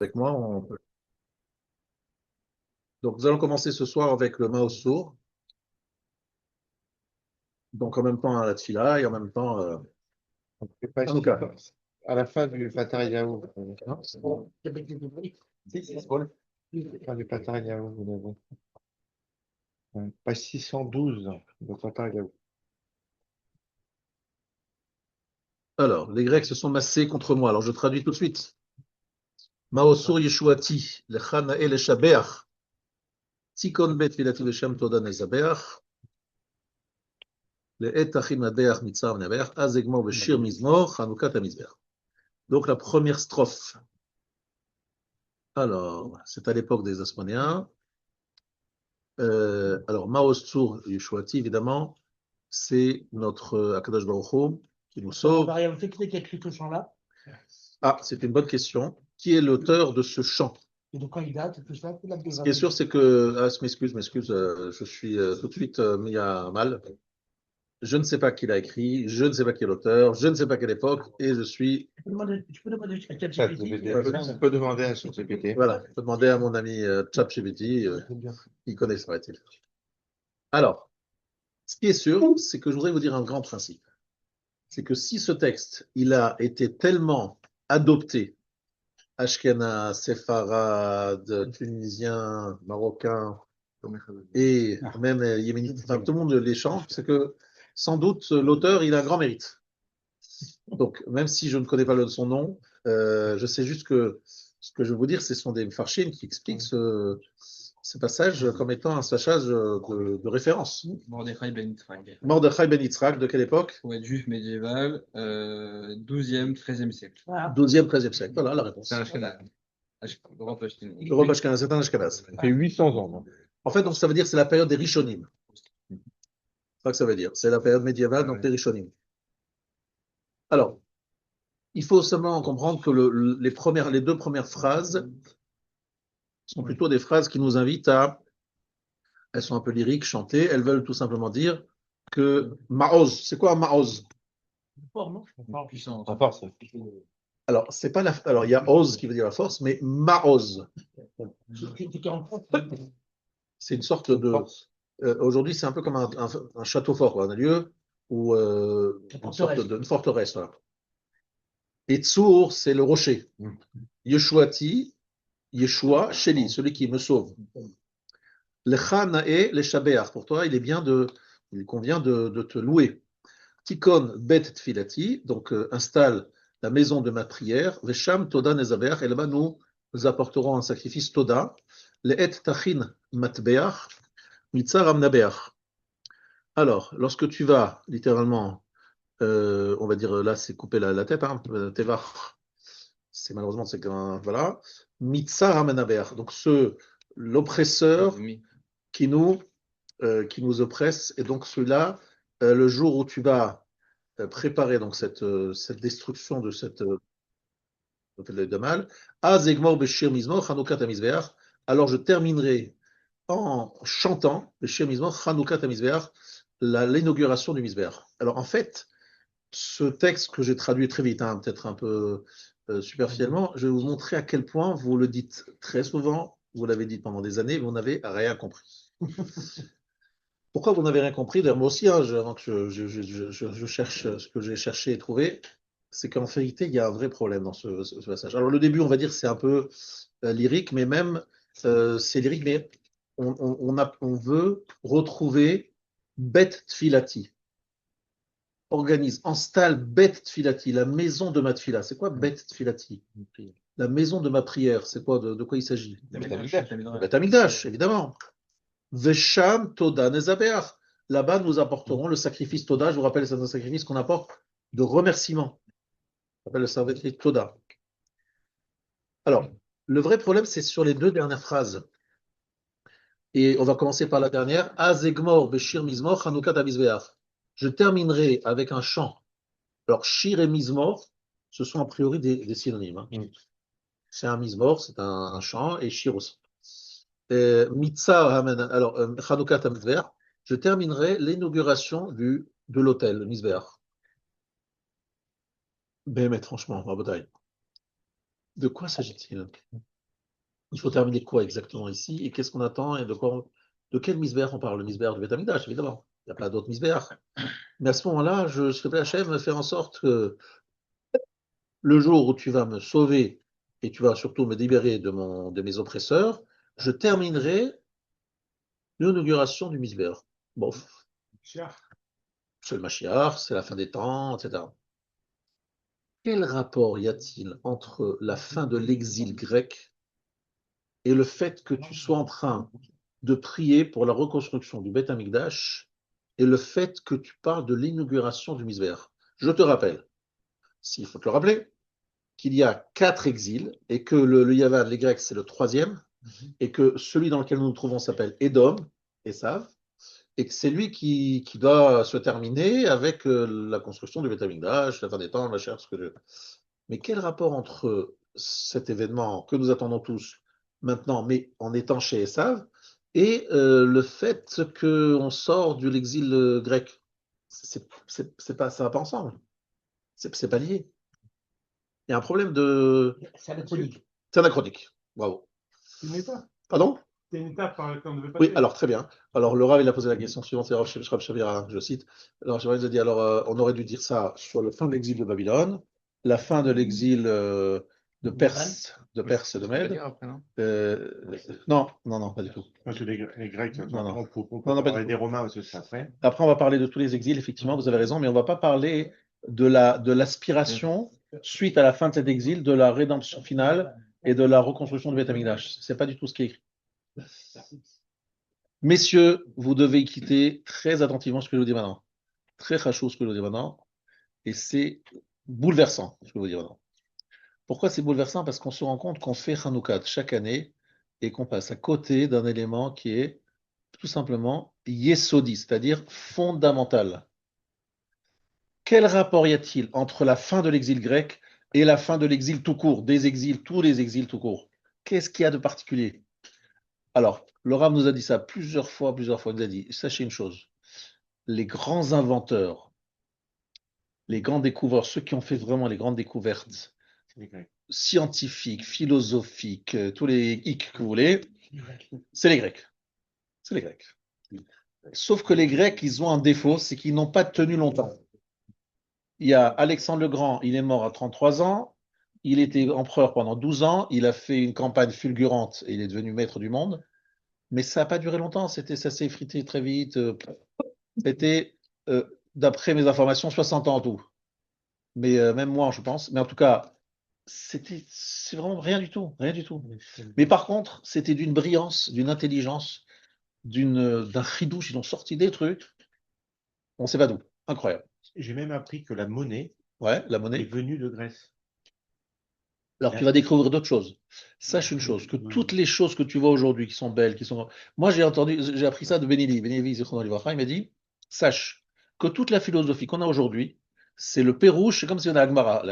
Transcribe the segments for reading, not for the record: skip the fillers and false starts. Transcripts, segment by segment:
Avec moi, donc nous allons commencer ce soir avec le Mao Sourd, donc en même temps à la Tfila et en même temps C'est pas Hanouka. à la fin du Pataryahu. Non. Si, si, c'est bon. Fin du Pataryahu, vous l'avez. Page 612 de Pataryahu. Alors, les Grecs se sont massés contre moi. Alors, je traduis tout de suite. Mao Sourd Yeshuati, le Chana et le Shabeach, Tikon Bet Filati Veshem Toda Nezabeach, le Et Achim Nabeach Mitzar Nebeach, Azegmo Beshir Mizmor, Hanouka Tamizbeach. Donc, la première strophe. Alors, c'est à l'époque des Asmonéens. Alors, Mao Sourd Yeshuati, évidemment, c'est notre Akadosh Baruch Hu qui nous sauve. Qui a écrit ce chant-là? Ah, c'est une bonne question. Qui est l'auteur de ce chant? Et de quand il date, tout ça, tout Ce qui est sûr, c'est que. Ah, je m'excuse, je suis tout de suite mis à mal. Je ne sais pas qui l'a écrit, je ne sais pas qui est l'auteur, je ne sais pas quelle époque, et je suis. Tu peux demander à ChatGPT. ChatGPT. On peut demander à ChatGPT. Voilà, je peux demander à mon ami ChatGPT, il connaît, ça va-t-il. Alors, ce qui est sûr, c'est que je voudrais vous dire un grand principe. C'est que si ce texte, il a été tellement adopté, Ashkenaz, séfarade, tunisien, marocain, et même yéménite, enfin, tout le monde les chante, c'est que sans doute l'auteur, il a un grand mérite. Donc, même si je ne connais pas son nom, je sais juste que ce que je veux vous dire, ce sont des farshim qui expliquent ce passage comme étant un passage de référence. Mordechai Ben Yitzhak. Mordechai Ben Yitzhak, de quelle époque? Poète juif médiéval, 12e, 13e siècle. Voilà. 12e, 13e siècle. Voilà la réponse. C'est un Ashkenaz. Europe Ashkenaz. L'Europe Ashkenaz, c'est un Ashkenaz. Ça fait 800 ans. Non. En fait, donc, ça veut dire que c'est la période des Rishonim. C'est ça que ça veut dire. C'est la période médiévale, donc des Rishonim. Alors, il faut seulement comprendre que les deux premières phrases sont plutôt des phrases qui nous invitent à. Elles sont un peu lyriques, chantées. Elles veulent tout simplement dire que Maoz, c'est quoi Maoz? Fort, non? Fort puissant. À part ça. Alors, c'est pas alors il y a Oz qui veut dire la force, mais Maoz, C'est 40. c'est une sorte de. Aujourd'hui, c'est un peu comme un château fort, quoi, un lieu où une sorte une forteresse. Voilà. Et Tsour, c'est le rocher. Yeshuati, Yeshua, Sheli, celui qui me sauve. Lecha nae le shabeach. Pour toi, il convient de te louer. Tikon bet tfilati, donc installe la maison de ma prière. Vesham toda nezabeach, et là-bas nous apporterons un sacrifice toda. Le et tachin matbeach, mitzar amnabeach. Alors, lorsque tu vas, littéralement, on va dire là, c'est couper la tête, hein, tevach, c'est malheureusement, c'est qu'un. Voilà. Mitzar amnabeach, donc l'oppresseur qui nous oppresse. Et donc, celui-là, le jour où tu vas préparer donc cette destruction de cette de mal, Azegmor Beshir Mizmor, Chanukah Tamizbeach, alors je terminerai en chantant Beshir Mizmor, Chanukah Tamizbeach, l'inauguration du Mizbeach. Alors en fait, ce texte que j'ai traduit très vite, hein, peut-être un peu superficiellement, je vais vous montrer à quel point vous le dites très souvent, vous l'avez dit pendant des années, mais vous n'avez rien compris. Pourquoi vous n'avez rien compris? D'ailleurs, moi aussi, hein, avant que je cherche ce que j'ai cherché et trouvé, c'est qu'en vérité, il y a un vrai problème dans ce passage. Alors, le début, on va dire, c'est un peu lyrique, mais même, c'est lyrique, mais on veut retrouver Bet Tfilati. Organise, installe Bet Tfilati, la maison de ma tfila. C'est quoi Bet Tfilati? La maison de ma prière. C'est quoi, de quoi il s'agit? Bet Amigdash, évidemment. Vesham Toda Nezabeach. Là-bas, nous apporterons le sacrifice Toda. Je vous rappelle, c'est un sacrifice qu'on apporte de remerciement. On appelle le sacrifice Toda. Alors, le vrai problème, c'est sur les deux dernières phrases. Et on va commencer par la dernière. Azegmor Beshir Mizmor Chanukah Tamizbeach. Je terminerai avec un chant. Alors, Shir et Mizmor, ce sont a priori des synonymes. Hein. C'est un Mizmor, c'est un chant, et Shir aussi. Mitzah, alors, Chanukah Tamizbeach. Je terminerai l'inauguration de l'hôtel, le Misbéach. Béhémet, franchement, ma bataille. De quoi s'agit-il? Il faut terminer quoi exactement ici? Et qu'est-ce qu'on attend? Et de quel misbéach on parle? Le misbéach du Beth Amikdash, évidemment. Il n'y a pas d'autre misbéach. Mais à ce moment-là, je serai Hachem faire en sorte que le jour où tu vas me sauver et tu vas surtout me libérer de mes oppresseurs, je terminerai l'inauguration du misbéach. Bon, c'est le Mashiach, c'est la fin des temps, etc. Quel rapport y a-t-il entre la fin de l'exil grec et le fait que tu sois en train de prier pour la reconstruction du Beth Amikdash et le fait que tu parles de l'inauguration du Misbéach? Je te rappelle, s'il faut te le rappeler, qu'il y a 4 exils et que le Yavad, les Grecs, c'est le 3e et que celui dans lequel nous nous trouvons s'appelle Édom, Esav, et que c'est lui qui doit se terminer avec la construction du Beth Amikdash, la fin des temps, la chair, ce que je... Mais quel rapport entre cet événement que nous attendons tous maintenant, mais en étant chez Esav, et le fait qu'on sort de l'exil grec? Pas, ça va pas ensemble. C'est pas lié. Il y a un problème de... C'est anachronique. C'est anachronique. Bravo. C'est une étape. Pardon? C'est une étape par laquelle on ne devait pas Oui, passer. alors très bien. Alors le Rav, il a posé la question suivante, c'est Rav Shavira, je cite. Alors Shavira nous a dit, alors on aurait dû dire ça sur la fin de l'exil de Babylone, la fin de l'exil de Perse et de Tu vas Mède. dire après, non? Non, pas du tout. Parce que les Grecs, Non, non. on peut Non, pas parler du des tout. Romains parce que c'est après. Après, on va parler de tous les exils, effectivement, vous avez raison, mais on ne va pas parler de l'aspiration suite à la fin de cet exil, de la rédemption finale et de la reconstruction du Beth Amikdash. Ce n'est pas du tout ce qui est écrit. Messieurs, vous devez écouter très attentivement ce que je vous dis maintenant. Très chachou ce que je vous dis maintenant. Et c'est bouleversant ce que je vous dis maintenant. Pourquoi c'est bouleversant? Parce qu'on se rend compte qu'on fait Hanoukat chaque année et qu'on passe à côté d'un élément qui est tout simplement yesodi, c'est-à-dire fondamental. Quel rapport y a-t-il entre la fin de l'exil grec et la fin de l'exil tout court, des exils, tous les exils tout court? Qu'est-ce qu'il y a de particulier? Alors, le Rav nous a dit ça plusieurs fois, il nous a dit, sachez une chose, les grands inventeurs, les grands découvreurs, ceux qui ont fait vraiment les grandes découvertes Les Grecs. scientifiques, philosophiques, tous les hic que vous voulez, c'est les Grecs. C'est les Grecs. Sauf que les Grecs, ils ont un défaut, c'est qu'ils n'ont pas tenu longtemps. Il y a Alexandre le Grand, il est mort à 33 ans, il était empereur pendant 12 ans, il a fait une campagne fulgurante et il est devenu maître du monde, mais ça n'a pas duré longtemps, ça s'est effrité très vite. C'était, d'après mes informations, 60 ans en tout. Mais même moi, je pense. Mais en tout cas, c'est vraiment rien du tout, rien du tout. Mais par contre, c'était d'une brillance, d'une intelligence, d'un chidouche, ils ont sorti des trucs, on ne sait pas d'où. Incroyable. J'ai même appris que la monnaie Ouais, la est monnaie. venue de Grèce. Alors tu vas découvrir d'autres choses. Sache une chose, que toutes les choses que tu vois aujourd'hui qui sont belles, qui sont... Moi, j'ai appris ça de Benili. Benili, il m'a dit, sache que toute la philosophie qu'on a aujourd'hui, c'est le Pérouche, c'est comme si on a l'Agmara,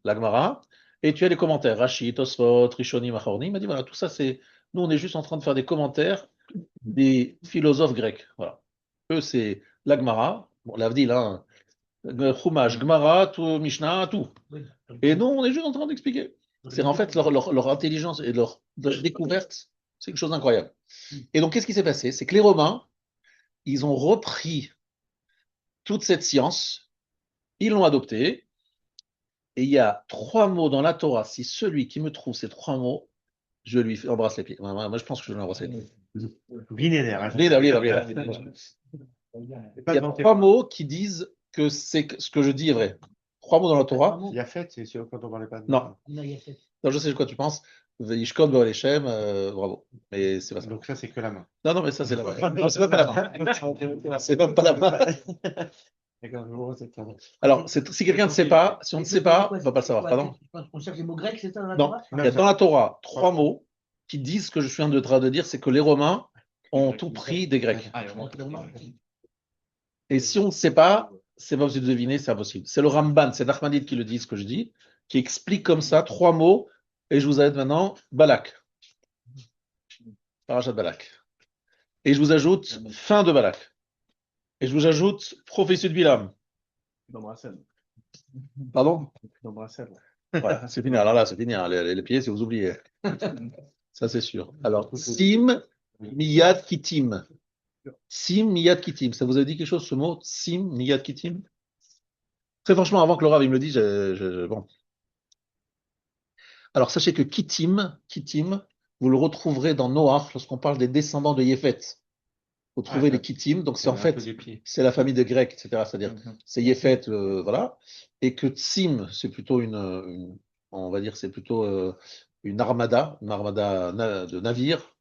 l'Agmara, et tu as les commentaires, Rashi, Tosfot, Rishonim, Achornim. Il m'a dit, voilà, tout ça, nous, on est juste en train de faire des commentaires des philosophes grecs. Voilà. Eux, c'est l'Agmara, bon, l'Avdil, hein, Chumash, Gmara, tout, Mishnah, tout. Et nous, on est juste en train d'expliquer. C'est en fait leur intelligence et leur découverte, c'est quelque chose d'incroyable. Et donc, qu'est-ce qui s'est passé? C'est que les Romains, ils ont repris toute cette science, ils l'ont adoptée, et il y a 3 mots dans la Torah. Si celui qui me trouve ces 3 mots, je lui embrasse les pieds. Moi, je pense que je vais l'embrasser les pieds. Linéaire. Hein. Il y a 3 mots qui disent que ce que je dis est vrai. 3 mots dans la Torah. Il y a fait, c'est quand on parlait pas de. Non. Non, je sais de quoi tu penses. Veishkon Goaleshem, bravo. Mais c'est pas ça. Donc ça, c'est que la main. Non, mais ça, c'est la main. Non, c'est même pas la main. C'est même pas la main. Alors, si quelqu'un ne sait pas, si on ne sait pas, on ne va pas le savoir. Pardon? On cherche les mots grecs, c'est ça? Non, il y a dans la Torah 3 mots qui disent ce que je suis en train de dire, c'est que les Romains ont tout pris des Grecs. Et si on ne sait pas, c'est pas possible de deviner, c'est impossible. C'est le Ramban, c'est Nachmanide qui le dit, ce que je dis, qui explique comme ça 3 mots, et je vous aide maintenant, Balak. Parachat Balak. Et je vous ajoute fin de Balak. Et je vous ajoute prophétie de Bilam. Pardon? Voilà, c'est fini. Alors là, c'est fini, hein. Les pieds, c'est vous oubliez. Ça, c'est sûr. Alors, Sim, Miyad Kitim. Sim, Miyad Kitim. Ça vous a dit quelque chose, ce mot? Sim, Miyad Kitim? Très franchement, avant que le Rav il me le dise, bon. Alors, sachez que Kittim, vous le retrouverez dans Noach lorsqu'on parle des descendants de Yéphet. Vous trouvez les Kittim, donc c'est en un peu fait, des pieds. c'est la famille des Grecs, etc. C'est-à-dire, Mhm. c'est Yéphet, voilà. Et que Tsim, c'est plutôt on va dire, c'est plutôt une armada de navires.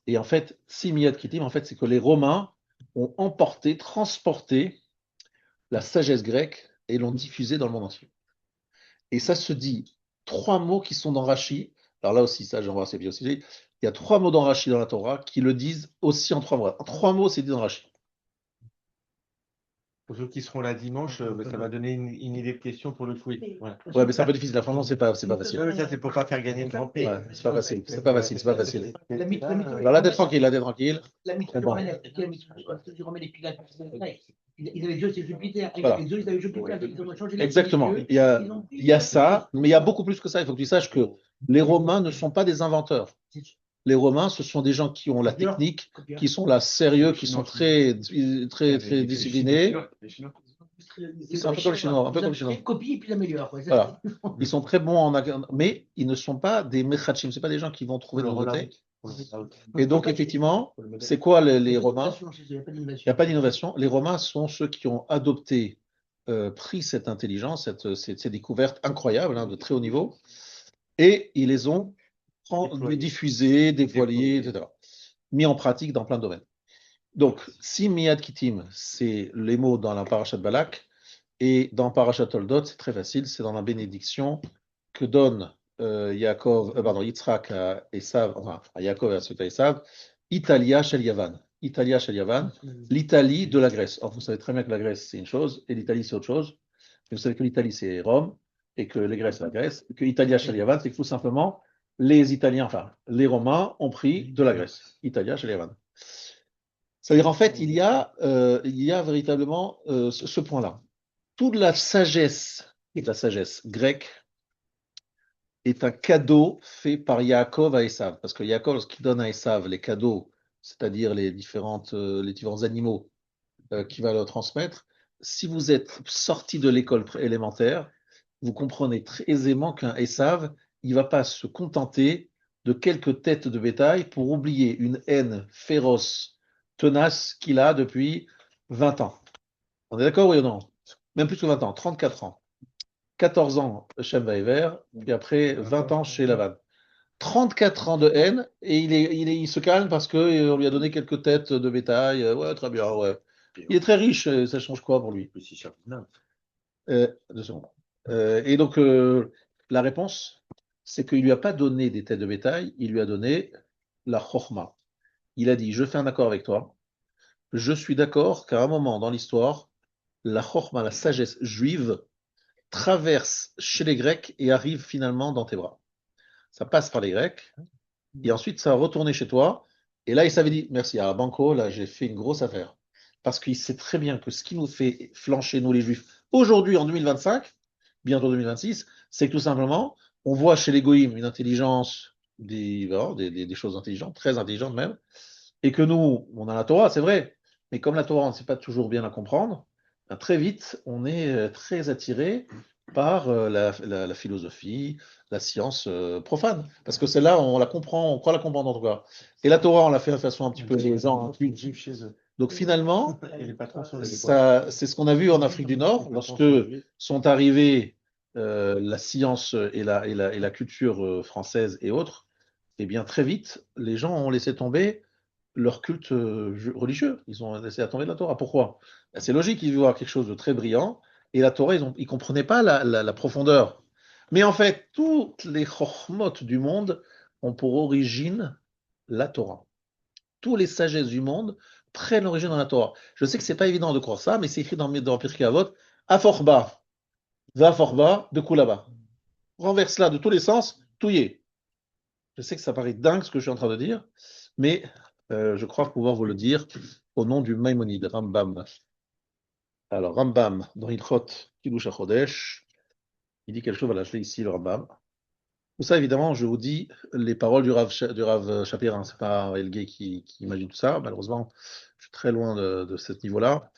Et en fait, Simiyat Kittim, en fait, c'est que les Romains ont emporté, transporté la sagesse grecque et l'ont diffusée dans le monde entier. Et ça se dit trois mots qui sont dans Rashi. Alors là aussi, ça, j'en vois assez bien aussi. Il y a trois mots dans Rashi dans la Torah qui le disent aussi en trois mots. En trois mots, c'est dit dans Rashi. Pour ceux qui seront là dimanche, ça va donner une idée de question pour le quiz. Voilà. Ouais, mais c'est un peu difficile. Là, franchement, c'est pas facile. Ça, c'est pour pas faire gagner le grand prix. Ouais, c'est pas facile. C'est pas facile. C'est pas facile. La mythe- la mythe- Alors là, t'es tranquille. Là, t'es tranquille. La mythe Bon. romaine, tu remets les pilates, ils avaient Zeus et Jupiter. Voilà. Et Zeus, ils avaient Jupiter. Ils ont changé les Exactement. dieux. Il y a ça, mais il y a beaucoup plus que ça. Il faut que tu saches que les Romains ne sont pas des inventeurs. Les Romains, ce sont des gens qui ont la technique, qui sont là sérieux, qui sont très disciplinés. C'est un peu comme les Chinois. Un peu comme les Chinois. Ils copient et puis ils améliorent. Ouais, Voilà. Ils sont très bons mais ils ne sont pas des mechachim. C'est pas des gens qui vont trouver de nouveautés. Et donc, effectivement, c'est quoi les Romains? Il n'y a pas Il n'y a d'innovation. pas d'innovation. Les Romains sont ceux qui ont adopté, pris cette intelligence, ces découvertes incroyables, hein, de très haut niveau, et ils les ont diffusées, dévoilées, etc. Mis en pratique dans plein de domaines. Donc, si Miyad Kittim, c'est les mots dans la Parashat Balak, et dans Parashat Toldot, c'est très facile, c'est dans la bénédiction que donne Yitzhak à Esav, enfin à Yaakov et à Esav, Italia Shel Yavan. Italia Shel Yavan, l'Italie de la Grèce. Or, vous savez très bien que la Grèce, c'est une chose, et l'Italie, c'est autre chose. Mais vous savez que l'Italie, c'est Rome, et que les Grèces, c'est la Grèce, et que Italia Shel Yavan, c'est que tout simplement, les Italiens, enfin, les Romains ont pris de la Grèce. Italia Shel Yavan. C'est-à-dire, en fait, il y a véritablement ce point-là. Toute la sagesse grecque est un cadeau fait par Yaakov à Esav. Parce que Yaakov, lorsqu'il donne à Esav les cadeaux, c'est-à-dire les différents animaux qu'il va leur transmettre, si vous êtes sorti de l'école élémentaire, vous comprenez très aisément qu'un Esav, il ne va pas se contenter de quelques têtes de bétail pour oublier une haine féroce, tenace qu'il a depuis 20 ans. On est d'accord, oui ou non? Même plus que 20 ans, 34 ans. 14 ans chez Weber, puis après 20 ans chez Laval. 34 ans de haine, et il se calme parce qu'on lui a donné quelques têtes de bétail. Ouais, très bien, ouais. Il est très riche, ça change quoi pour lui? 2 secondes. Et donc, la réponse, c'est qu'il ne lui a pas donné des têtes de bétail, il lui a donné la chorma. Il a dit, je fais un accord avec toi, je suis d'accord qu'à un moment dans l'histoire, la chorma, la sagesse juive, traverse chez les Grecs et arrive finalement dans tes bras. Ça passe par les Grecs, et ensuite ça va retourner chez toi. Et là, il s'avait dit, merci à Banco, là j'ai fait une grosse affaire. Parce qu'il sait très bien que ce qui nous fait flancher, nous les Juifs, aujourd'hui en 2025, bientôt 2026, c'est que tout simplement, on voit chez les Goïms une intelligence, des choses intelligentes, très intelligentes même, et que nous, on a la Torah, c'est vrai, mais comme la Torah, on ne sait pas toujours bien la comprendre, ben, très vite, on est très attiré par la philosophie, la science profane. Parce que celle-là, on la comprend, on croit la comprendre en tout cas. Et la Torah, on l'a fait de façon un petit peu les gens intuitive chez eux. Donc finalement, c'est ce qu'on a vu en Afrique du Nord, lorsque sont arrivées la science et la culture française et autres, et bien très vite, les gens ont laissé tomber leur culte religieux. Ils ont laissé tomber de la Torah. Pourquoi? Ben, c'est logique, ils voient quelque chose de très brillant, et la Torah, ils ne comprenaient pas la profondeur. Mais en fait, toutes les chokhmot du monde ont pour origine la Torah. Tous les sagesses du monde prennent l'origine dans la Torah. Je sais que c'est pas évident de croire ça, mais c'est écrit dans Pirkei Avot, Aforba, Va de Kulaba. Renverse-la de tous les sens, touillé. Je sais que ça paraît dingue ce que je suis en train de dire, mais je crois pouvoir vous le dire au nom du Maïmonide, Rambam. Alors, Rambam, dans Ilchot Kiddush HaChodesh, Il dit quelque chose, voilà, je l'ai ici, le Rambam. Tout ça, évidemment, je vous dis les paroles du Rav Shapir, hein. C'est pas Elgué qui imagine tout ça. Malheureusement, je suis très loin de ce niveau-là.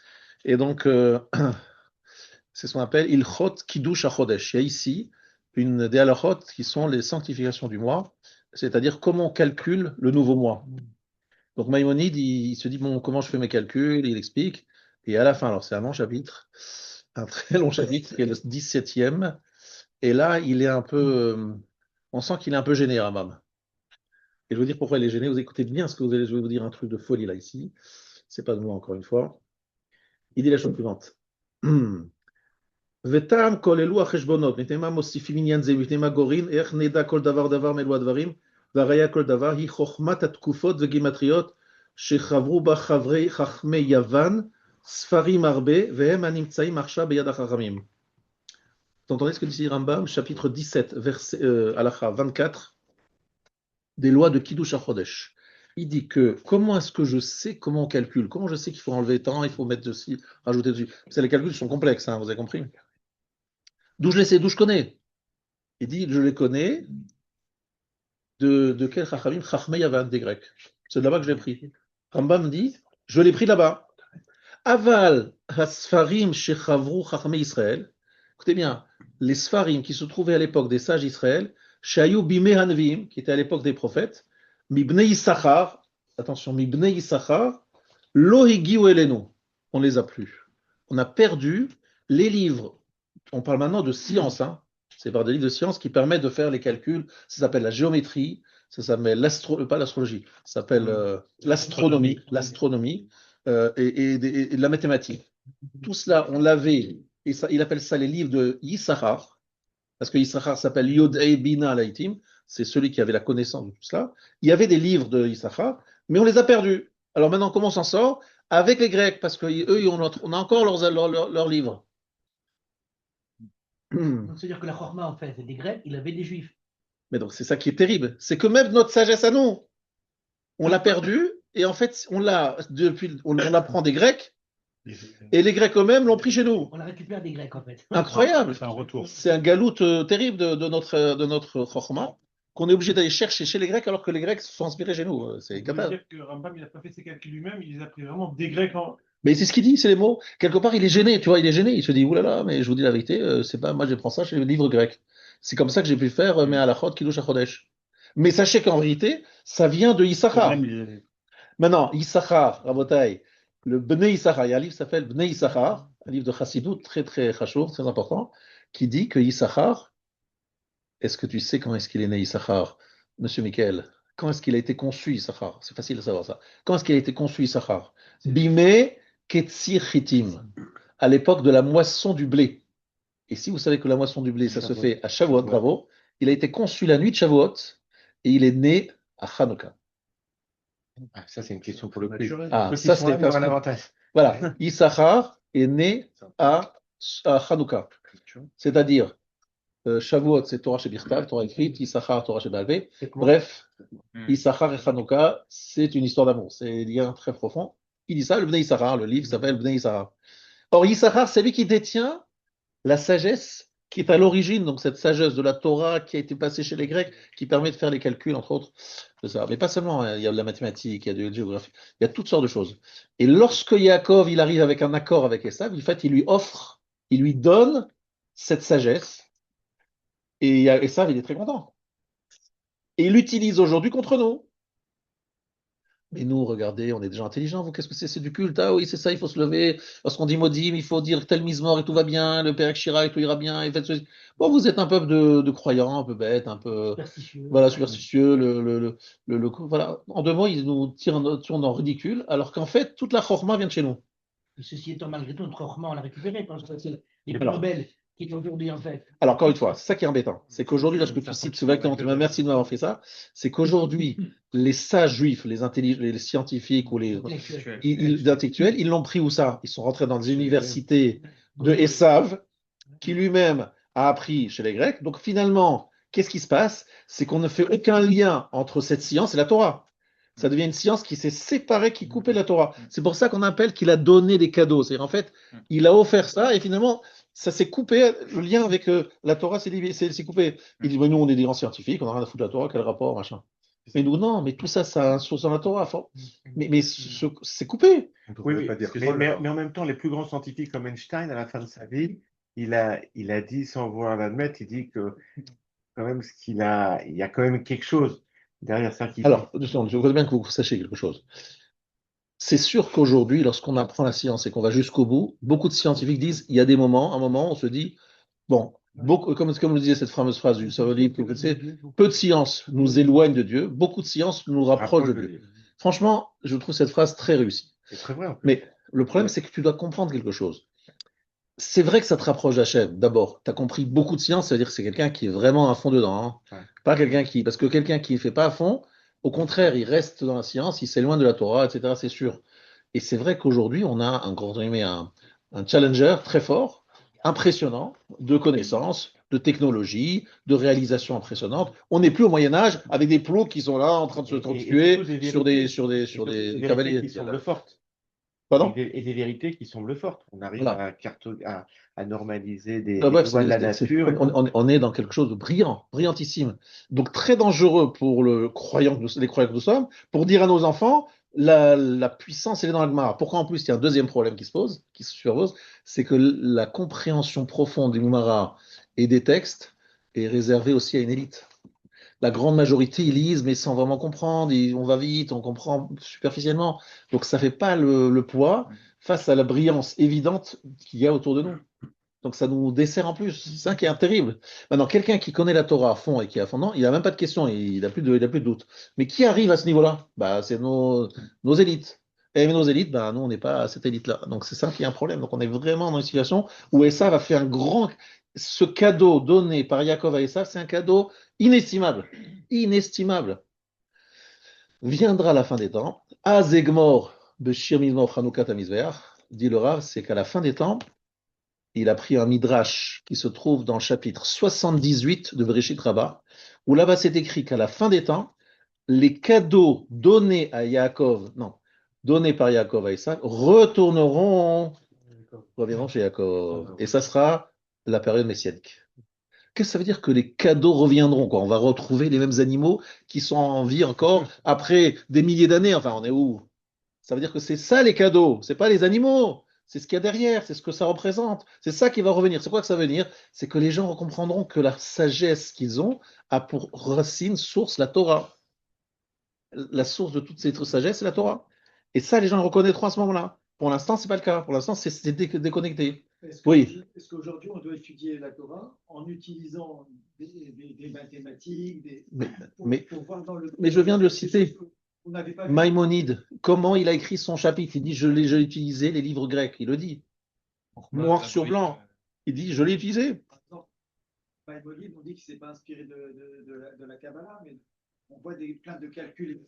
Et donc, c'est ce qu'on appelle Ilchot Kiddush HaChodesh. Il y a ici une des halachot qui sont les sanctifications du mois, c'est-à-dire comment on calcule le nouveau mois. Donc Maïmonide, il se dit, bon, comment je fais mes calculs, il explique, et à la fin, alors c'est un long chapitre, un très long chapitre, qui est le 17e, et là, il est un peu, on sent qu'il est un peu gêné, Rambam. Et je vais vous dire pourquoi il est gêné, vous écoutez bien ce que vous allez, je vais vous dire un truc de folie là, ici, c'est pas de moi encore une fois. Il dit la chose suivante. וטעם כוללו החשבונות, מפני מה מוסיפים עניין זה, מפני מה גורין, איך נדע כל דבר מאלו הדברים, והראיה כל דבר היא חוכמת התקופות וגימטריות שחברו בה חכמי יוון, ספרים הרבה, והם הנמצאים עכשיו ביד החכמים. Vous entendez ce que dit Rambam, chapitre 17, verset, halakha 24, des lois de Kiddush HaChodesh. Il dit que comment est-ce que je sais comment on calcule, comment je sais qu'il faut enlever tant, il faut mettre dessus, rajouter dessus. Les calculs sont complexes, hein, vous avez compris. D'où je les sais, d'où je connais. Il dit, je les connais de quel Chachamim? Chachmei Yavan, des Grecs. C'est de là-bas que je l'ai pris. Rambam dit, je l'ai pris là-bas. Aval hasfarim shechavru Chachmei Israël. Écoutez bien, les sfarim qui se trouvaient à l'époque des sages Israël, shayu bimei hanvim, qui étaient à l'époque des prophètes, mibnei Yissachar, attention, mibnei Yissachar, lo higiu elenu. On les a plus. On a perdu les livres. On parle maintenant de science, hein. C'est par des livres de science qui permettent de faire les calculs. Ça s'appelle la géométrie, ça s'appelle pas l'astrologie, ça s'appelle l'astronomie, et de la mathématique. Tout cela, on l'avait, et ça, il appelle ça les livres de Yissachar, parce que Yissachar s'appelle Yod-Ei Bina Laitim, c'est celui qui avait la connaissance de tout cela. Il y avait des livres de Yissachar, mais on les a perdus. Alors maintenant, comment on s'en sort? Avec les Grecs, parce qu'eux, on a encore leurs livres. Donc, c'est-à-dire que la Chorma, en fait, des Grecs, il avait des Juifs. Mais donc, c'est ça qui est terrible. C'est que même notre sagesse à nous, on l'a perdue, et en fait, on apprend des Grecs, et les Grecs eux-mêmes l'ont pris chez nous. On la récupère des Grecs, en fait. Incroyable. C'est un retour. C'est un galout terrible de notre Chorma, qu'on est obligé d'aller chercher chez les Grecs, alors que les Grecs se sont inspirés chez nous. C'est Ça veut capable. dire que Rambam, il n'a pas fait ses calculs lui-même, il les a pris vraiment des Grecs en. Mais c'est ce qu'il dit, c'est les mots. Quelque part, il est gêné, tu vois, il est gêné. Il se dit, oulala, mais je vous dis la vérité, c'est pas, moi je prends ça chez les livres grecs. C'est comme ça que j'ai pu faire mes halachot Kiddush HaChodesh. Mais sachez qu'en vérité, ça vient de Yissachar. Maintenant, Yissachar, Rabotai, le Bnei Yissachar, il y a un livre qui s'appelle Bnei Yissachar, un livre de Chassidut très très chashour, très important, qui dit que Yissachar, est-ce que tu sais quand est-ce qu'il est né Yissachar, Monsieur Michael? Quand est-ce qu'il a été conçu Yissachar? C'est facile de savoir ça. Quand est-ce qu'il a été conçu Yissachar? Bimé Ketzir Chitim, à l'époque de la moisson du blé. Et si vous savez que la moisson du blé, ça se fait à Shavuot, bravo, il a été conçu la nuit de Shavuot et il est né à Hanouka. Ah, ça, c'est une question pour le quiz. Ah, ça, c'est un avantage. Voilà, Issachar est né à Hanouka. C'est-à-dire, Shavuot, c'est Torah chez Birtav, Torah écrite, Issachar, Torah chez Balvé. Bref, Issachar et Hanouka, c'est une histoire d'amour, c'est un lien très profond. Il dit ça, le Bnei Issachar, le livre s'appelle Bnei Issachar. Or, Issachar, c'est lui qui détient la sagesse qui est à l'origine, donc cette sagesse de la Torah qui a été passée chez les Grecs, qui permet de faire les calculs, entre autres, de ça. Mais pas seulement, hein, il y a de la mathématique, il y a de la géographie, il y a toutes sortes de choses. Et lorsque Yaakov, il arrive avec un accord avec Esav, en fait, il lui offre, il lui donne cette sagesse, et Esav, il est très content. Et il l'utilise aujourd'hui contre nous. Mais nous, regardez, on est déjà intelligents. Vous, qu'est-ce que c'est? C'est du culte. Ah oui, c'est ça, il faut se lever. Lorsqu'on dit Modim, il faut dire tel mismor et tout va bien. Le Père Shira et tout ira bien. Et faites ceci. Bon, vous êtes un peuple de croyants, un peu bêtes, un peu Superstitieux. voilà, superstitieux. Voilà. En deux mots, ils nous tirent en ridicule, alors qu'en fait, toute la chorma vient de chez nous. Et ceci étant, malgré tout, notre Chorma, on l'a récupéré, parce que c'est les plus Alors. rebelles qui est aujourd'hui, en fait. Alors, encore une fois, c'est ça qui est embêtant. C'est qu'aujourd'hui, lorsque tu cites ce vecteur, merci de m'avoir fait ça, c'est qu'aujourd'hui, les sages juifs, les scientifiques ou les intellectuels, ils l'ont pris où ça? Ils sont rentrés dans des universités de Esav, qui lui-même a appris chez les Grecs. Donc finalement, qu'est-ce qui se passe? C'est qu'on ne fait aucun lien entre cette science et la Torah. Ça devient une science qui s'est séparée, qui coupait la Torah. C'est pour ça qu'on appelle qu'il a donné des cadeaux. C'est-à-dire, en fait, il a offert ça et finalement, Ça s'est coupé, le lien avec la Torah, c'est coupé. Il dit, mais nous, on est des grands scientifiques, on n'a rien à foutre de la Torah, quel rapport, machin. Mais nous, non, mais tout ça, ça a un source dans la Torah. Mais c'est coupé. On ne Oui, pourrait oui, pas dire mais, folle, mais- alors. mais en même temps, les plus grands scientifiques comme Einstein, à la fin de sa vie, il a dit, sans vouloir l'admettre, il dit que quand même, il y a quand même quelque chose derrière ça qui Alors, je voudrais bien que vous sachiez quelque chose. C'est sûr qu'aujourd'hui, lorsqu'on apprend la science et qu'on va jusqu'au bout, beaucoup de scientifiques disent, il y a des moments, un moment, on se dit, bon, comme le disait cette fameuse phrase du savant livre que vous connaissez, peu de science nous éloigne de Dieu, beaucoup de science nous rapproche de Dieu. Franchement, je trouve cette phrase très réussie. C'est très vrai, en plus. Mais le problème, c'est que tu dois comprendre quelque chose. C'est vrai que ça te rapproche d'Hachem. D'abord, tu as compris beaucoup de science, ça veut dire que c'est quelqu'un qui est vraiment à fond dedans, hein. Ouais. Pas quelqu'un qui. Parce que quelqu'un qui ne fait pas à fond, au contraire, il reste dans la science, il s'éloigne de la Torah, etc. C'est sûr. Et c'est vrai qu'aujourd'hui, on a un challenger très fort, impressionnant, de connaissances, de technologie, de réalisations impressionnantes. On n'est plus au Moyen-Âge avec des plots qui sont là en train de se tuer sur des cavaliers. Qui semblent fortes. Pardon? Et des vérités qui semblent fortes. On arrive Voilà. à normaliser des Bref, lois de la nature. on est dans quelque chose de brillant, brillantissime. Donc très dangereux pour les croyants que nous sommes, pour dire à nos enfants, la puissance, elle est dans l'Agmara. Pourquoi en plus, il y a un deuxième problème qui se superpose, c'est que la compréhension profonde du Gemara et des textes est réservée aussi à une élite. La grande majorité, ils lisent, mais sans vraiment comprendre. On va vite, on comprend superficiellement. Donc, ça ne fait pas le poids face à la brillance évidente qu'il y a autour de nous. Donc, ça nous dessert en plus. C'est ça qui est terrible. Maintenant, quelqu'un qui connaît la Torah à fond et qui est à fond, non, il n'a même pas de question, il n'a plus de doute. Mais qui arrive à ce niveau-là? Bah, c'est nos élites. Et nos élites, bah, nous, on n'est pas à cette élite-là. Donc, c'est ça qui est un problème. Donc, on est vraiment dans une situation où Esav a fait un grand. Ce cadeau donné par Yaakov à Esav, c'est un cadeau inestimable. Inestimable. Viendra la fin des temps. Azegmor, Beshir Mizmor, Chanukah Tamizveach, dit le Rav, c'est qu'à la fin des temps, il a pris un midrash qui se trouve dans le chapitre 78 de Bereshit Rabbah, où là-bas c'est écrit qu'à la fin des temps, les cadeaux donnés à Yaakov, non, donnés par Yaakov à Esav, reviendront chez Yaakov. Et ça sera la période messianique. Qu'est-ce que ça veut dire que les cadeaux reviendront, quoi? On va retrouver les mêmes animaux qui sont en vie encore après des milliers d'années. Enfin, on est où? Ça veut dire que c'est ça les cadeaux, c'est pas les animaux. C'est ce qu'il y a derrière, c'est ce que ça représente. C'est ça qui va revenir. C'est quoi que ça veut dire? C'est que les gens comprendront que la sagesse qu'ils ont a pour racine, source, la Torah. La source de toute cette sagesse, c'est la Torah. Et ça, les gens le reconnaîtront à ce moment-là. Pour l'instant, c'est pas le cas. Pour l'instant, c'est déconnecté. Oui. Est-ce qu'aujourd'hui, on doit étudier la Torah en utilisant des mathématiques, pour voir dans le... Mais je viens de le citer. On n'avait pas vu. Maïmonide, comment il a écrit son chapitre? Il dit, je l'ai utilisé les livres grecs. Il le dit. Noir sur blanc. Il dit, je l'ai utilisé. Maïmonide, on dit qu'il ne s'est pas inspiré de la Kabbalah, mais on voit plein de calculs.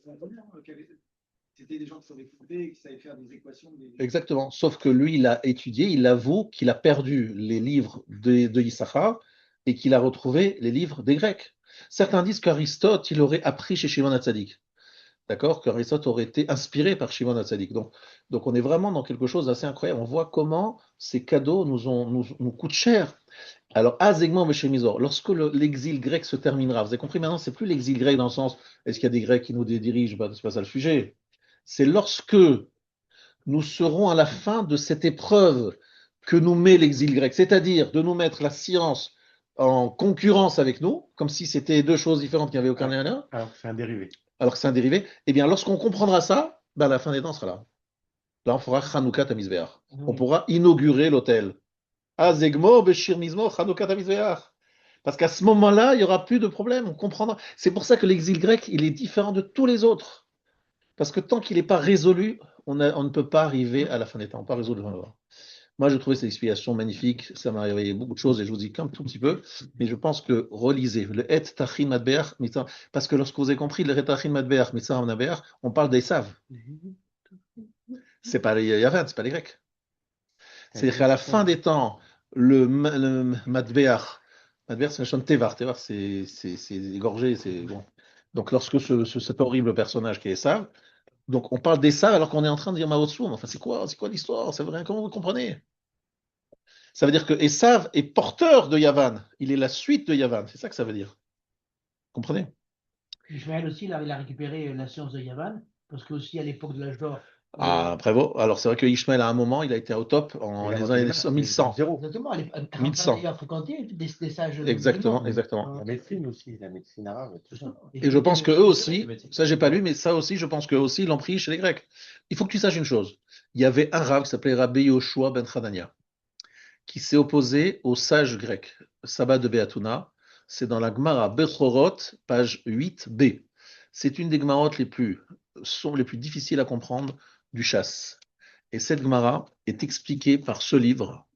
C'était des gens qui savaient couper, qui savaient faire des équations. Exactement. Sauf que lui, il a étudié, il avoue qu'il a perdu les livres de Issachar et qu'il a retrouvé les livres des Grecs. Certains disent qu'Aristote, il aurait appris chez Shimon HaTzadik. D'accord? Qu'Aristote aurait été inspiré par Shimon HaTzadik. Donc on est vraiment dans quelque chose d'assez incroyable. On voit comment ces cadeaux nous coûtent cher. Alors, Azegman Mishemizor, lorsque l'exil grec se terminera, vous avez compris maintenant, c'est plus l'exil grec dans le sens, est-ce qu'il y a des Grecs qui nous dirigent? C'est pas ça le sujet. C'est lorsque nous serons à la fin de cette épreuve que nous met l'exil grec, c'est-à-dire de nous mettre la science en concurrence avec nous, comme si c'était deux choses différentes qui n'avaient aucun lien. Alors que c'est un dérivé. Alors que c'est un dérivé. Eh bien, lorsqu'on comprendra ça, ben, la fin des temps sera là. Là, on fera Chanukah Tamizveach. On pourra inaugurer l'autel. Azegmo, Beshir Mizmo, Chanukah Tamizveach. Parce qu'à ce moment-là, il n'y aura plus de problème. On comprendra. C'est pour ça que l'exil grec, il est différent de tous les autres. Parce que tant qu'il n'est pas résolu, on ne peut pas arriver à la fin des temps. On ne peut pas résoudre le temps. Moi, j'ai trouvé cette explication magnifique. Ça m'a réveillé beaucoup de choses et je vous dis qu'un tout petit peu. Mais je pense que relisez le Et Tachin Madbeach, parce que lorsque vous avez compris le Et Tachin Madbeach, Mitzvah Madbeach, on parle d'Esav. C'est pas les Yavans, c'est pas les Grecs. C'est-à-dire qu'à la fin des temps, le Madbeach, c'est la chaîne Tevar. Tevar, c'est égorgé, c'est bon. Donc, lorsque cet horrible personnage qui est Esav, donc on parle d'Esav alors qu'on est en train de dire Mao Tzu. Enfin, c'est quoi l'histoire? C'est vrai, comment vous comprenez? Ça veut dire que Esav est porteur de Yavan. Il est la suite de Yavan. C'est ça que ça veut dire. Comprenez? Ishmaël aussi, il a récupéré la science de Yavan, parce que aussi à l'époque de l'âge d'or, Ah, bravo. Alors, c'est vrai que Ishmael, à un moment, il a été au top en Il a les repris années les maths, 1100. zéro. exactement, à 1100. il a fréquenté des sages Exactement, musulmans. exactement. La médecine aussi, la médecine arabe, tout ça. Et je pense que eux aussi, ça j'ai pas lu, mais ça aussi, je pense qu'eux aussi, ils l'ont pris chez les Grecs. Il faut que tu saches une chose. Il y avait un rave qui s'appelait Rabbi Yoshua ben Hanania, qui s'est opposé aux sages grecs. Sabbat de Beatuna, c'est dans la Gemara Bechorot, page 8b. C'est une des Gemarot les plus difficiles à comprendre du chasse. Et cette Gemara est expliquée par ce livre,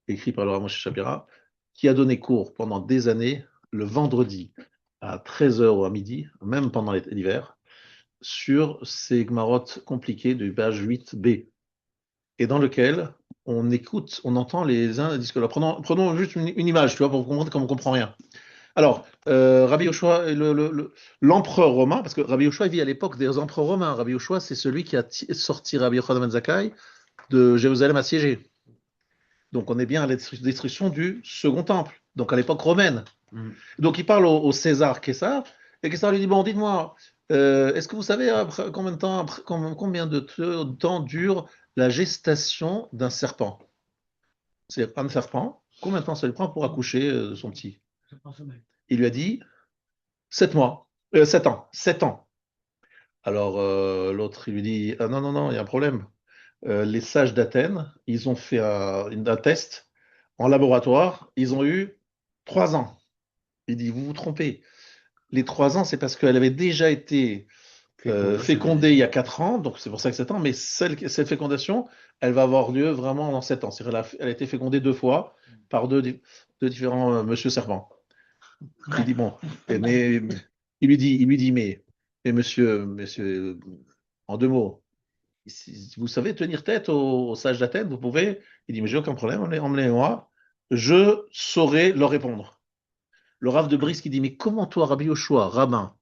écrit par le Rav Moshe Shapira, qui a donné cours pendant des années, le vendredi, à 13h ou à midi, même pendant l'hiver, sur ces Gemarot compliqués du page 8b, et dans lequel on écoute, on entend les uns disent que là, prenons juste une image, tu vois, pour comprendre comme on ne comprend rien. Alors, Rabbi Yoshua, l'empereur romain, parce que Rabbi Yoshua vit à l'époque des empereurs romains. Rabbi Yoshua, c'est celui qui a sorti Rabbi Yochanan ben Zakkai de Jérusalem assiégée. Donc, on est bien à la destruction du second temple, donc à l'époque romaine. Donc, il parle au César Kessar, et Kessar lui dit, bon, dites-moi, est-ce que vous savez combien de temps dure la gestation d'un serpent? C'est un serpent, combien de temps ça lui prend pour accoucher de son petit? Il lui a dit 7 mois, 7 ans, 7 ans. Alors l'autre, il lui dit, ah, non, non, non, il y a un problème. Les sages d'Athènes, ils ont fait un test en laboratoire, ils ont eu 3 ans. Il dit, vous vous trompez. Les 3 ans, c'est parce qu'elle avait déjà été fécondée il y a 4 ans, donc c'est pour ça que 7 ans, mais cette fécondation, elle va avoir lieu vraiment dans 7 ans. C'est-à-dire elle a été fécondée 2 fois par deux différents monsieur serpents. Il dit, bon, mais il lui dit, mais monsieur, en 2 mots, si vous savez tenir tête aux sages d'Athènes, vous pouvez. Il dit, mais j'ai aucun problème, emmenez-moi, je saurai leur répondre. Le Rav de Brisk, qui dit, mais comment toi, Rabbi Yoshua, rabbin,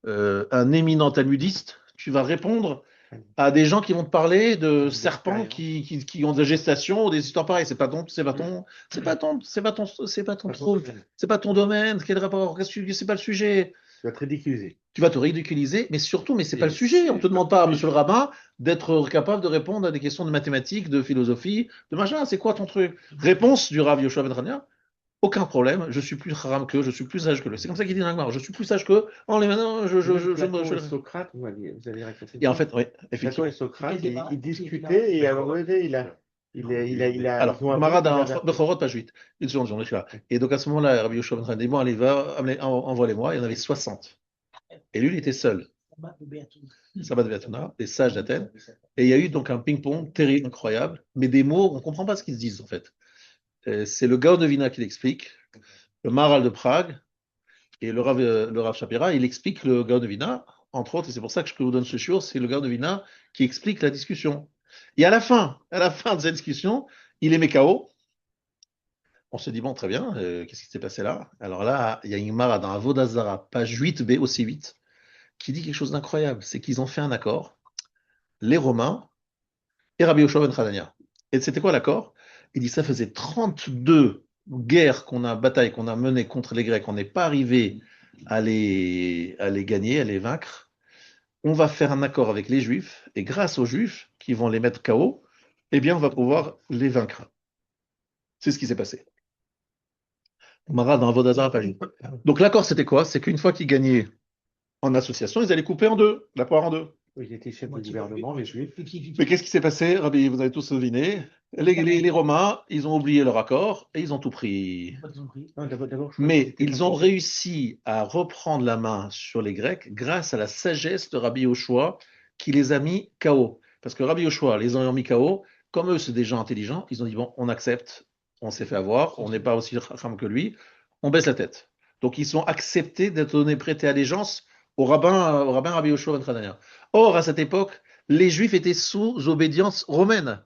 un éminent talmudiste, tu vas répondre à des gens qui vont te parler de serpents qui ont de la gestation ou des histoires pareilles. C'est pas ton domaine. Quel rapport? C'est pas le sujet. Tu vas te ridiculiser. Tu vas te ridiculiser, mais surtout, mais c'est pas le sujet. On te demande pas, monsieur le rabbin, d'être capable de répondre à des questions de mathématiques, de philosophie, de machin. C'est quoi ton truc? Réponse du Rav Yoshua ben Hanania. Aucun problème, je suis plus haram que, je suis plus sage que lui. C'est comme ça qu'il dit dans la Gemara, je suis plus sage que. En les maintenant, Platon et Socrate, vous avez raconté. Et en fait, oui, Platon effectivement. et Socrate, ils discutaient et à un moment donné, il a. Alors, Gemara dans Bechorot, page 8. Une seconde, j'en ai là. Et donc à ce moment-là, Rabbi Yoshua ben Hanania dit, bon, allez, envoie-les-moi. Il y en avait 60. Et lui, il était seul. Sabbat de Beatuna, des sages d'Athènes. Et il y a eu donc un ping-pong terrible, incroyable, mais des mots, on ne comprend pas ce qu'ils se disent en fait. C'est le Gaon de Vina qui l'explique, le Maharal de Prague et le Rav Shapira, il explique le Gaon de Vina, entre autres, et c'est pour ça que je vous donne ce shiur, c'est le Gaon de Vina qui explique la discussion. Et à la fin de cette discussion, il est KO. On se dit, bon, très bien, qu'est-ce qui s'est passé là? Alors là, il y a une Mara dans Avodazara, page 8b, aussi 8, qui dit quelque chose d'incroyable, c'est qu'ils ont fait un accord, les Romains et Rabbi Yoshua ben Hanania. Et c'était quoi l'accord? Il dit, ça faisait 32 batailles qu'on a menées contre les Grecs, on n'est pas arrivé à les gagner, à les vaincre. On va faire un accord avec les Juifs, et grâce aux Juifs, qui vont les mettre KO, eh bien, on va pouvoir les vaincre. C'est ce qui s'est passé. Mara dans Avodazara, page 8. Donc l'accord, c'était quoi? C'est qu'une fois qu'ils gagnaient en association, ils allaient couper en deux, la poire en deux. Il était chef du gouvernement, les Juifs. Mais qu'est-ce qui s'est passé, Rabbi? Vous avez tous deviné. Les Romains, ils ont oublié leur accord et ils ont tout pris. Mais ils ont réussi à reprendre la main sur les Grecs grâce à la sagesse de Rabbi Yoshua qui les a mis KO. Parce que Rabbi Yoshua les ayant mis KO, comme eux, c'est des gens intelligents, ils ont dit, bon, on accepte, on s'est fait avoir, on n'est pas aussi racham que lui, on baisse la tête. Donc ils ont accepté d'être donnés, prêter allégeance au rabbin Rabbi Yoshua ben Hanania. Or, à cette époque, les Juifs étaient sous obédience romaine,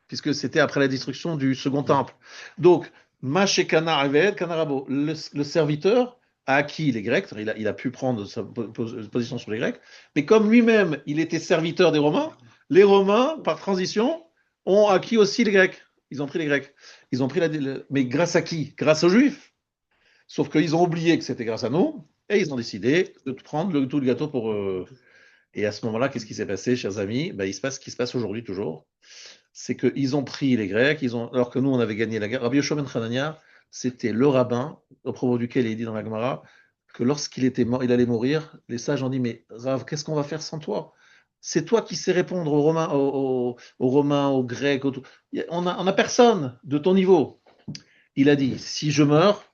puisque c'était après la destruction du second temple. Donc, Mashekana Aved, Kanarabo, le serviteur a acquis les Grecs, il a pu prendre sa position sur les Grecs, mais comme lui-même, il était serviteur des Romains, les Romains, par transition, ont acquis aussi les Grecs. Ils ont pris les Grecs. Ils ont pris mais grâce à qui? Grâce aux Juifs. Sauf qu'ils ont oublié que c'était grâce à nous, et ils ont décidé de prendre tout le gâteau pour eux. Et à ce moment-là, qu'est-ce qui s'est passé, chers amis? Ben, il se passe ce qui se passe aujourd'hui toujours. C'est qu'ils ont pris les Grecs, alors que nous, on avait gagné la guerre. Rabbi Yoshua ben Hanania, c'était le rabbin au propos duquel il est dit dans la Gemara que lorsqu'il était mort, il allait mourir, les sages ont dit, mais Rav, qu'est-ce qu'on va faire sans toi? C'est toi qui sais répondre aux Romains, aux Romains, aux Grecs. On n'a personne de ton niveau. Il a dit, si je meurs,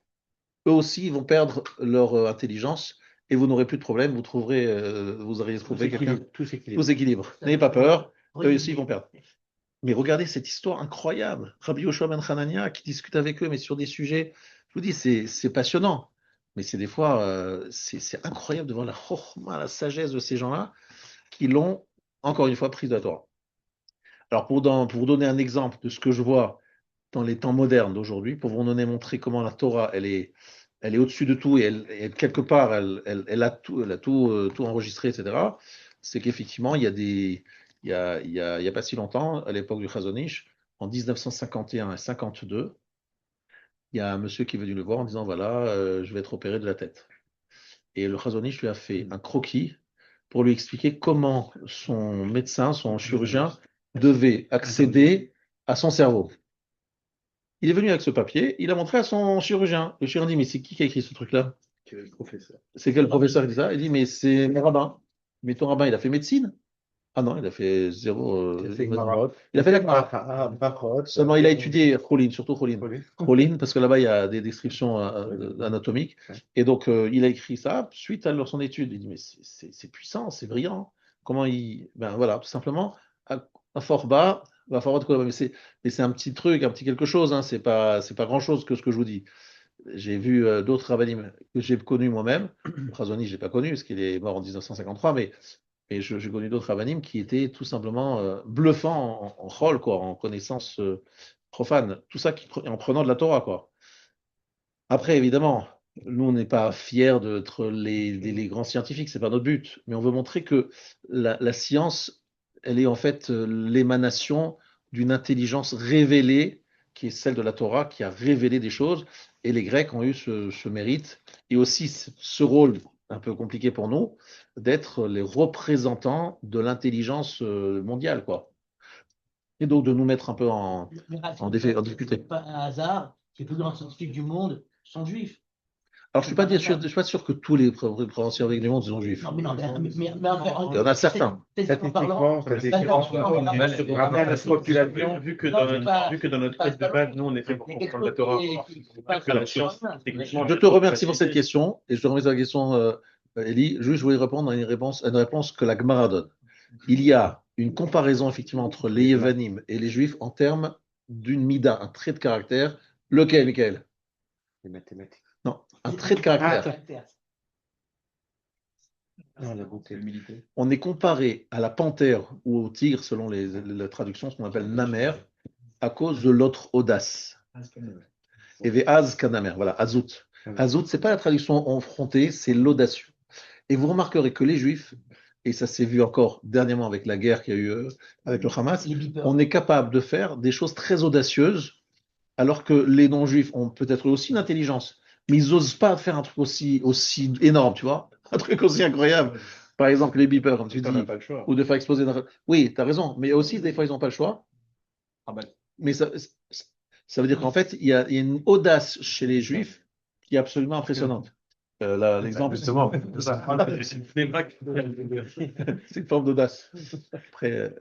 eux aussi ils vont perdre leur intelligence et vous n'aurez plus de problème, vous auriez trouvé quelqu'un. Tout s'équilibre. Tout s'équilibre. N'ayez pas peur, eux aussi ils vont perdre. Mais regardez cette histoire incroyable. Rabbi Yoshua ben Hanania qui discute avec eux, mais sur des sujets, je vous dis, c'est passionnant. Mais c'est des fois, c'est incroyable de voir la chokhma, la sagesse de ces gens-là qui l'ont, encore une fois, prise de la Torah. Alors, pour vous donner un exemple de ce que je vois dans les temps modernes d'aujourd'hui, pour vous montrer comment la Torah, elle est au-dessus de tout et quelque part, elle a tout enregistré, etc. C'est qu'effectivement, il y a pas si longtemps, à l'époque du Chazon Ish, en 1951 et 52, il y a un monsieur qui est venu le voir en disant voilà, je vais être opéré de la tête. Et le Chazon Ish lui a fait un croquis pour lui expliquer comment son médecin, son chirurgien, devait accéder à son cerveau. Il est venu avec ce papier, il a montré à son chirurgien. Le chirurgien dit mais c'est qui a écrit ce truc-là? Le professeur. C'est quel professeur qui dit ça? Il dit mais c'est mon rabbin. Mais ton rabbin, il a fait médecine? Ah non, il a fait zéro. Il a fait Gmarot. Il a fait la Gemara. Brachot. Seulement, il a étudié Cholin, surtout Cholin. Cholin, parce que là-bas, il y a des descriptions anatomiques. Et donc, il a écrit ça suite à son étude. Il dit, mais c'est puissant, c'est brillant. Comment il. Ben voilà, tout simplement, à fort bas, à fort haut, mais c'est un petit truc, un petit quelque chose. Hein, c'est pas grand-chose que ce que je vous dis. J'ai vu d'autres rabbinim que j'ai connus moi-même. Razoni, je ne l'ai pas connu, parce qu'il est mort en 1953, mais j'ai connu d'autres rabbinim qui étaient tout simplement bluffants en chol, quoi, en connaissance profane. Tout ça en prenant de la Torah, quoi. Après, évidemment, nous, on n'est pas fiers d'être les grands scientifiques, c'est pas notre but. Mais on veut montrer que la science, elle est en fait l'émanation d'une intelligence révélée, qui est celle de la Torah, qui a révélé des choses. Et les Grecs ont eu ce mérite et aussi ce rôle un peu compliqué pour nous, d'être les représentants de l'intelligence mondiale, quoi. Et donc de nous mettre un peu en difficulté. C'est pas un hasard, les plus grands scientifiques du monde sont juifs. Alors, je ne suis pas sûr que tous les grands scientifiques du monde sont juifs. Non, mais non, mais il y en a certains. Statistiquement, ramener la population, Vu que dans notre code de base, nous, on était pour comprendre la Torah. Que la science, techniquement, Je te remercie pour cette question, et je te remercie pour la question, Elie. Juste, je voulais répondre à une réponse que la Gemara donne. Il y a une comparaison, effectivement, entre les Yévanim et les Juifs en termes d'une mida, un trait de caractère. Lequel, Michael? les mathématiques. Non, un trait de caractère. Non, la beauté. On est comparé à la panthère ou au tigre, selon la traduction, ce qu'on appelle namer, à cause de l'autre audace. Et ve'az kanamer, voilà, azout. Azout, c'est pas la traduction enfrontée, c'est l'audacieux. Et vous remarquerez que les Juifs, et ça s'est vu encore dernièrement avec la guerre qu'il y a eu avec le Hamas, on est capable de faire des choses très audacieuses, alors que les non-juifs ont peut-être aussi une intelligence, mais ils n'osent pas faire un truc aussi énorme, tu vois, un truc aussi incroyable. Par exemple, les beepers, comme tu dis, ou de faire exploser. Oui, tu as raison, mais aussi, des fois, ils n'ont pas le choix. Mais ça veut dire qu'en fait, il y a une audace chez les juifs qui est absolument impressionnante. L'exemple, justement, c'est une forme d'audace. Après,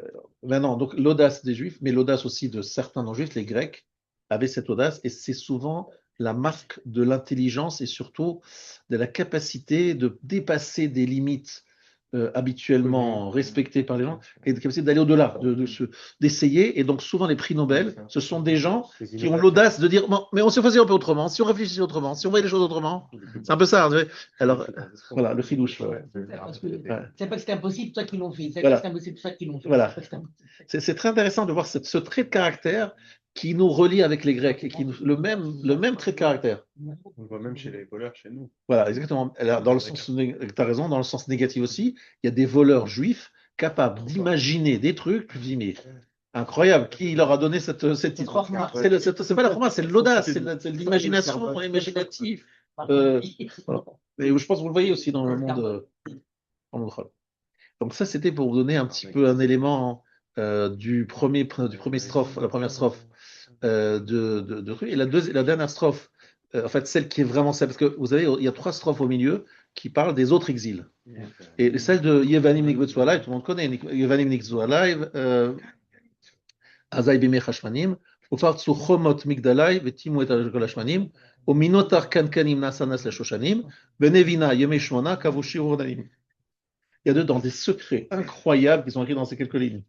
maintenant, donc l'audace des juifs, mais l'audace aussi de certains non-juifs, les grecs, avaient cette audace, et c'est souvent la marque de l'intelligence et surtout de la capacité de dépasser des limites habituellement respectées par les gens, et de capacité d'aller au-delà, d'essayer. Et donc souvent les prix Nobel, ce sont des gens qui ont l'audace de dire bon, mais on se faisait un peu autrement, si on réfléchissait autrement, si on voyait les choses autrement. C'est un peu ça. Alors voilà, le chidouche. C'est pas que c'est impossible, toi qui l'ont fait. C'est Voilà. pas que c'est impossible, toi qui l'ont fait. Voilà. C'est très intéressant de voir ce trait de caractère qui nous relie avec les Grecs et le même trait de caractère. On le voit même chez les voleurs, chez nous. Voilà, exactement. Alors, tu as raison, dans le sens négatif aussi, il y a des voleurs juifs capables d'imaginer des trucs. Tu te dis, mais Incroyable. Qui leur a donné cette titre? Chorma. C'est pas la Chorma, c'est l'audace, c'est l'imagination imaginative. Voilà. Et je pense que vous le voyez aussi dans le monde, dans le monde Chol. Donc ça, c'était pour vous donner un petit peu un élément du premier strophe, la première strophe de truc. Et la dernière strophe, en fait, celle qui est vraiment celle, parce que vous savez, il y a 3 strophes au milieu qui parlent des autres exils. Et celle de Yevanim Nikvetsu Alive, tout le monde connaît, Yevanim Nikvetsu Alive, Azai Bimei Hashmanim, Ufartsu Chomot Migdalai, Vetimu et Kol Hashmanim, Ominotar Kankanim Nasanas la Shoshanim, Benevina Yemei Shmona Kavushi Rodanim. Il y a dedans des secrets incroyables qui sont écrits dans ces quelques lignes.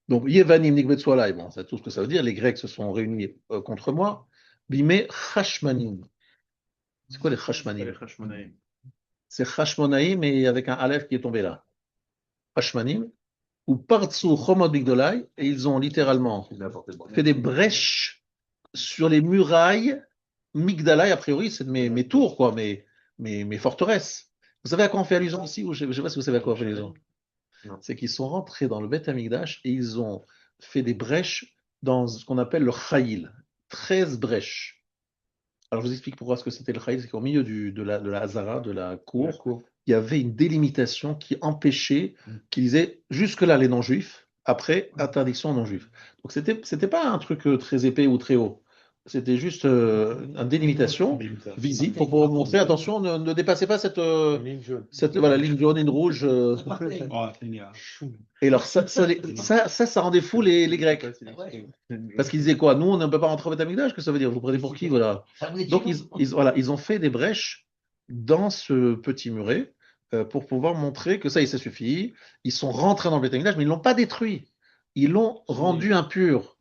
Donc, Yevanim Nikvetsu Alai, bon, c'est tout ce que ça veut dire. Les Grecs se sont réunis contre moi. Bimei Hashmanim. C'est quoi les Hashmanim? C'est Hashmonaïm, mais avec un Aleph qui est tombé là. Hashmanim. Ou Partsu Chomot Migdolai, et ils ont littéralement fait des brèches sur les murailles. Migdalai, a priori, c'est mes tours, quoi, mes forteresses. Vous savez à quoi on fait allusion ici? Ou je ne sais pas si vous savez à quoi on fait allusion. C'est qu'ils sont rentrés dans le Beth Amikdash et ils ont fait des brèches dans ce qu'on appelle le Chayil. 13 brèches. Alors je vous explique pourquoi ce que c'était le Chayil. C'est qu'au milieu de la Hazara, de la cour, il y avait une délimitation qui empêchait, qui disait jusque-là les non-juifs, après interdiction aux non-juifs. Donc c'était pas un truc très épais ou très haut. C'était juste une délimitation visible pour pouvoir montrer, attention, ne dépassez pas cette ligne jaune, ligne rouge. Et alors ça rendait fou les Grecs. Parce qu'ils disaient quoi? Nous, on ne peut pas rentrer au Beth Amikdash, que ça veut dire? Vous prenez pour qui? Voilà. Donc ils ont fait des brèches dans ce petit muret pour pouvoir montrer que ça y est, ça suffit. Ils sont rentrés dans le Beth Amikdash, mais ils ne l'ont pas détruit. Ils l'ont rendu impur.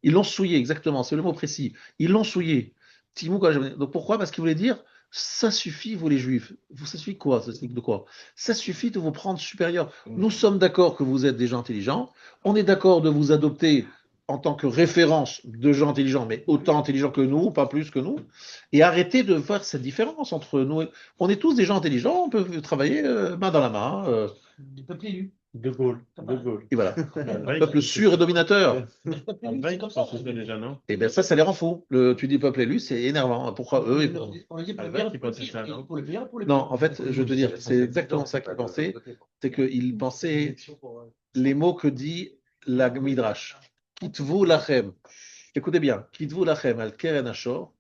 Ils l'ont souillé, exactement, c'est le mot précis. Ils l'ont souillé. Donc pourquoi? Parce qu'il voulait dire, ça suffit, vous les juifs. Ça suffit quoi? Ça suffit de quoi? Ça suffit de vous prendre supérieur. Nous sommes d'accord que vous êtes des gens intelligents. On est d'accord de vous adopter en tant que référence de gens intelligents, mais autant intelligents que nous, pas plus que nous. Et arrêtez de voir cette différence entre nous. On est tous des gens intelligents, on peut travailler main dans la main. Du peuple élu. De Gaulle. Et voilà. Peuple sûr et dominateur. Déjà, non? Et bien ça les rend fous. Tu dis peuple élu, c'est énervant. Pourquoi eux On le dit pour le Albert bien, qui pensait ça, non? pour le bien, pour le Non, en fait, je veux te dire, c'est exactement ça qu'ils pensaient. C'est qu'ils pensaient les mots que dit la Midrash. Kitvu lachem. Écoutez bien. Kitvu lachem al keren ashor.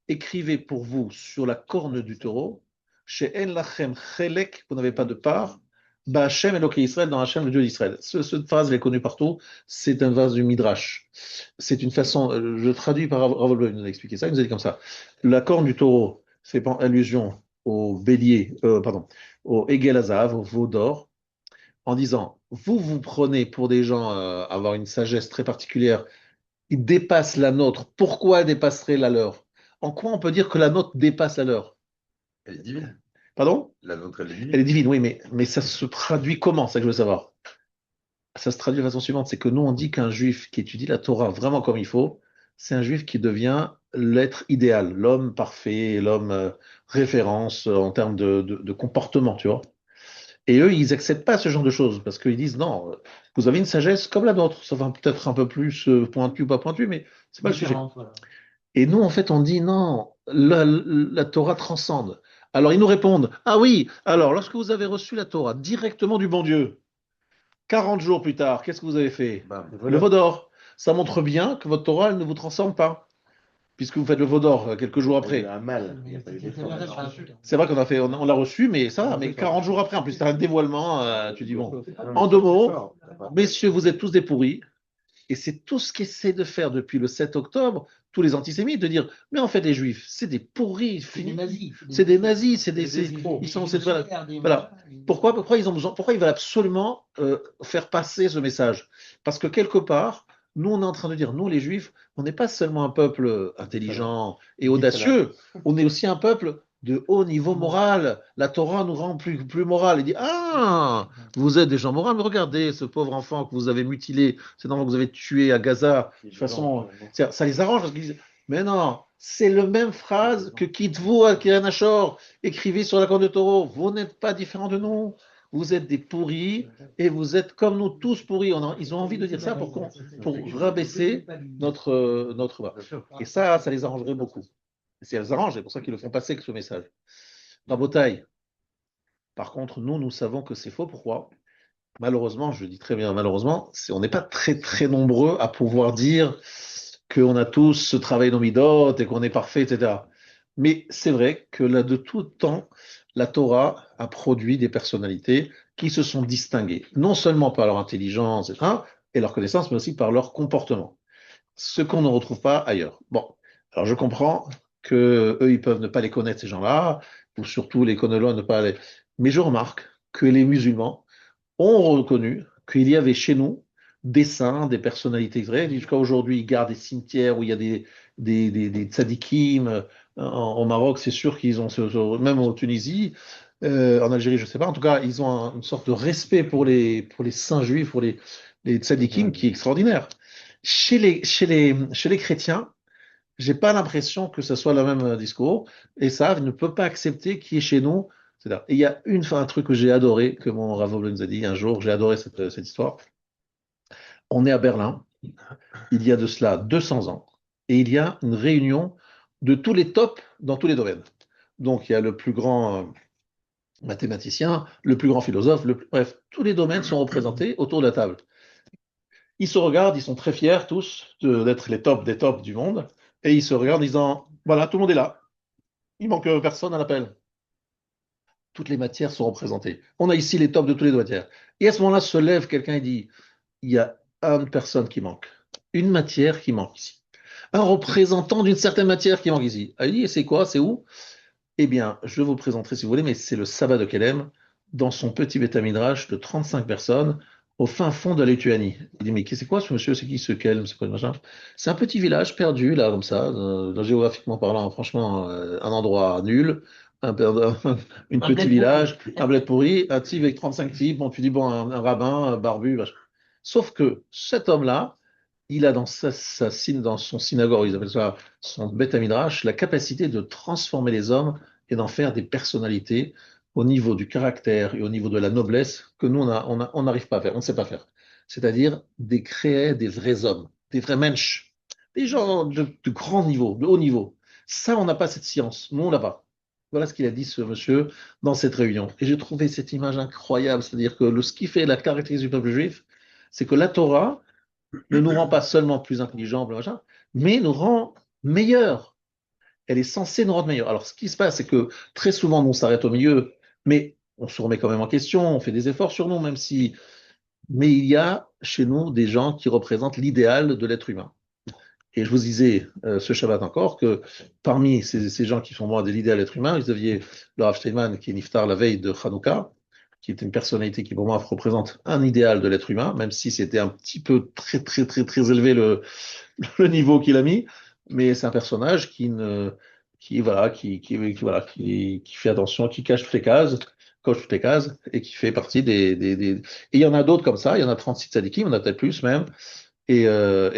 Écrivez pour vous sur la corne du taureau. Chez en lachem chelek, vous n'avez pas de part. Ba'Hashem Eloké Israël, dans Hachem, le Dieu d'Israël. Cette phrase, elle est connue partout. C'est une phrase du Midrash. C'est une façon, je traduis par Rav Bloch, il nous a expliqué ça. Il nous a dit comme ça. La corne du taureau fait allusion au bélier, au Egel Hazav, au veau d'or, en disant, vous prenez pour des gens avoir une sagesse très particulière, ils dépassent la nôtre. Pourquoi elle dépasserait la leur? En quoi on peut dire que la nôtre dépasse la leur? Elle est divine. Pardon? La nôtre, elle est divine. Elle est divine, oui, mais ça se traduit comment? C'est ça que je veux savoir. Ça se traduit de la façon suivante, c'est que nous, on dit qu'un juif qui étudie la Torah vraiment comme il faut, c'est un juif qui devient l'être idéal, l'homme parfait, l'homme référence en termes de comportement, tu vois. Et eux, ils n'acceptent pas ce genre de choses, parce qu'ils disent, non, vous avez une sagesse comme la nôtre, ça va peut-être un peu plus pointu ou pas pointu, mais c'est pas le sujet. Voilà. Et nous, en fait, on dit, non, la Torah transcende. Alors, ils nous répondent, ah oui, alors, lorsque vous avez reçu la Torah directement du bon Dieu, 40 jours plus tard, qu'est-ce que vous avez fait? Le veau d'or. Ça montre bien que votre Torah, elle ne vous transforme pas, puisque vous faites le veau d'or quelques jours après. Un mal. Il y a pas eu d'effort. C'est vrai on l'a reçu, mais ça va, mais 40 jours après, en plus, c'est un dévoilement, tu dis, bon. En 2 mots, messieurs, vous êtes tous des pourris, et c'est tout ce qu'essaient de faire depuis le 7 octobre, tous les antisémites, de dire, mais en fait, les juifs, c'est des pourris, c'est des nazis, ils sont, voilà. Pourquoi ils veulent absolument faire passer ce message? Parce que quelque part, nous, on est en train de dire, nous, les juifs, on n'est pas seulement un peuple intelligent et audacieux, on est aussi un peuple de haut niveau moral. La Torah nous rend plus moral. Il dit, ah, vous êtes des gens moraux, mais regardez ce pauvre enfant que vous avez mutilé, cet enfant que vous avez tué à Gaza. De toute façon, ça les arrange parce qu'ils disent, mais non, c'est la même phrase que Kitvu al Keren Ashor, écrivez sur la corne de taureau. Vous n'êtes pas différent de nous. vous êtes des pourris et vous êtes comme nous tous pourris. Ils ont envie de dire ça pour rabaisser notre bas. Et ça les arrangerait beaucoup. Et ça les arrange, c'est pour ça qu'ils le font passer avec ce message. Rabotaï. Par contre, nous savons que c'est faux. Pourquoi? Malheureusement, je dis très bien malheureusement, on n'est pas très très nombreux à pouvoir dire qu'on a tous ce travail dans Midot et qu'on est parfait, etc. Mais c'est vrai que là, de tout temps, la Torah a produit des personnalités qui se sont distinguées, non seulement par leur intelligence, etc., et leur connaissance, mais aussi par leur comportement. Ce qu'on ne retrouve pas ailleurs. Bon, alors je comprends que eux, ils peuvent ne pas les connaître, ces gens-là, ou surtout les Connelons ne pas les... Mais je remarque que les musulmans ont reconnu qu'il y avait chez nous des saints, des personnalités vraies. Jusqu'à aujourd'hui, ils gardent des cimetières où il y a des tzadikim. Au Maroc, c'est sûr qu'ils ont, même en Tunisie, en Algérie, je ne sais pas. En tout cas, ils ont une sorte de respect pour les saints juifs, pour les tzadikim qui est extraordinaire. Chez les chrétiens, j'ai pas l'impression que ce soit le même discours. Et ça ne peut pas accepter qui est chez nous. Et il y a un truc que j'ai adoré, que mon Rav nous a dit un jour, j'ai adoré cette histoire. On est à Berlin, il y a de cela 200 ans, et il y a une réunion de tous les tops dans tous les domaines. Donc il y a le plus grand mathématicien, le plus grand philosophe, bref, tous les domaines sont représentés autour de la table. Ils se regardent, ils sont très fiers tous d'être les tops des tops du monde, et ils se regardent en disant, voilà, tout le monde est là, il manque personne à l'appel. Toutes les matières sont représentées. On a ici les tops de toutes les matières. Et à ce moment-là, se lève quelqu'un et dit, il y a une personne qui manque, une matière qui manque ici, un représentant d'une certaine matière qui manque ici. Elle dit, c'est quoi, c'est où? Eh bien, je vous présenterai si vous voulez, mais c'est le sabbat de Kelem, dans son petit Beth Midrash de 35 personnes, au fin fond de la Lituanie. Il dit, mais c'est quoi ce monsieur? C'est qui ce Kelm? C'est quoi le machin? C'est un petit village perdu, là, comme ça, géographiquement parlant, franchement, un endroit nul, une petit village, un bled pourri, un type avec 35 types, bon, tu dis, bon, un rabbin, un barbu, machin. Sauf que cet homme-là, il a dans son synagogue, ils appellent ça son Beth Midrash, la capacité de transformer les hommes et d'en faire des personnalités au niveau du caractère et au niveau de la noblesse que nous, on n'arrive pas à faire, on ne sait pas faire. C'est-à-dire créer des vrais hommes, des vrais mensch, des gens de grand niveau, de haut niveau. Ça, on n'a pas cette science. Nous, on l'a pas. Voilà ce qu'il a dit, ce monsieur, dans cette réunion. Et j'ai trouvé cette image incroyable. C'est-à-dire que ce qui fait la caractéristique du peuple juif, c'est que la Torah ne nous rend pas seulement plus intelligents, mais nous rend meilleurs. Elle est censée nous rendre meilleurs. Alors, ce qui se passe, c'est que très souvent, nous, on s'arrête au milieu, mais on se remet quand même en question, on fait des efforts sur nous, même si. Mais il y a chez nous des gens qui représentent l'idéal de l'être humain. Et je vous disais ce Shabbat encore que parmi ces gens qui sont moi de l'idéal de l'être humain, vous aviez le Rav Steinman qui est niftar la veille de Hanouka, qui est une personnalité qui pour moi représente un idéal de l'être humain, même si c'était un petit peu très très très très élevé le niveau qu'il a mis, mais c'est un personnage qui fait attention, qui coche toutes les cases, et qui fait partie Et il y en a d'autres comme ça, il y en a 36 tzadikim, il y en a peut-être plus même, et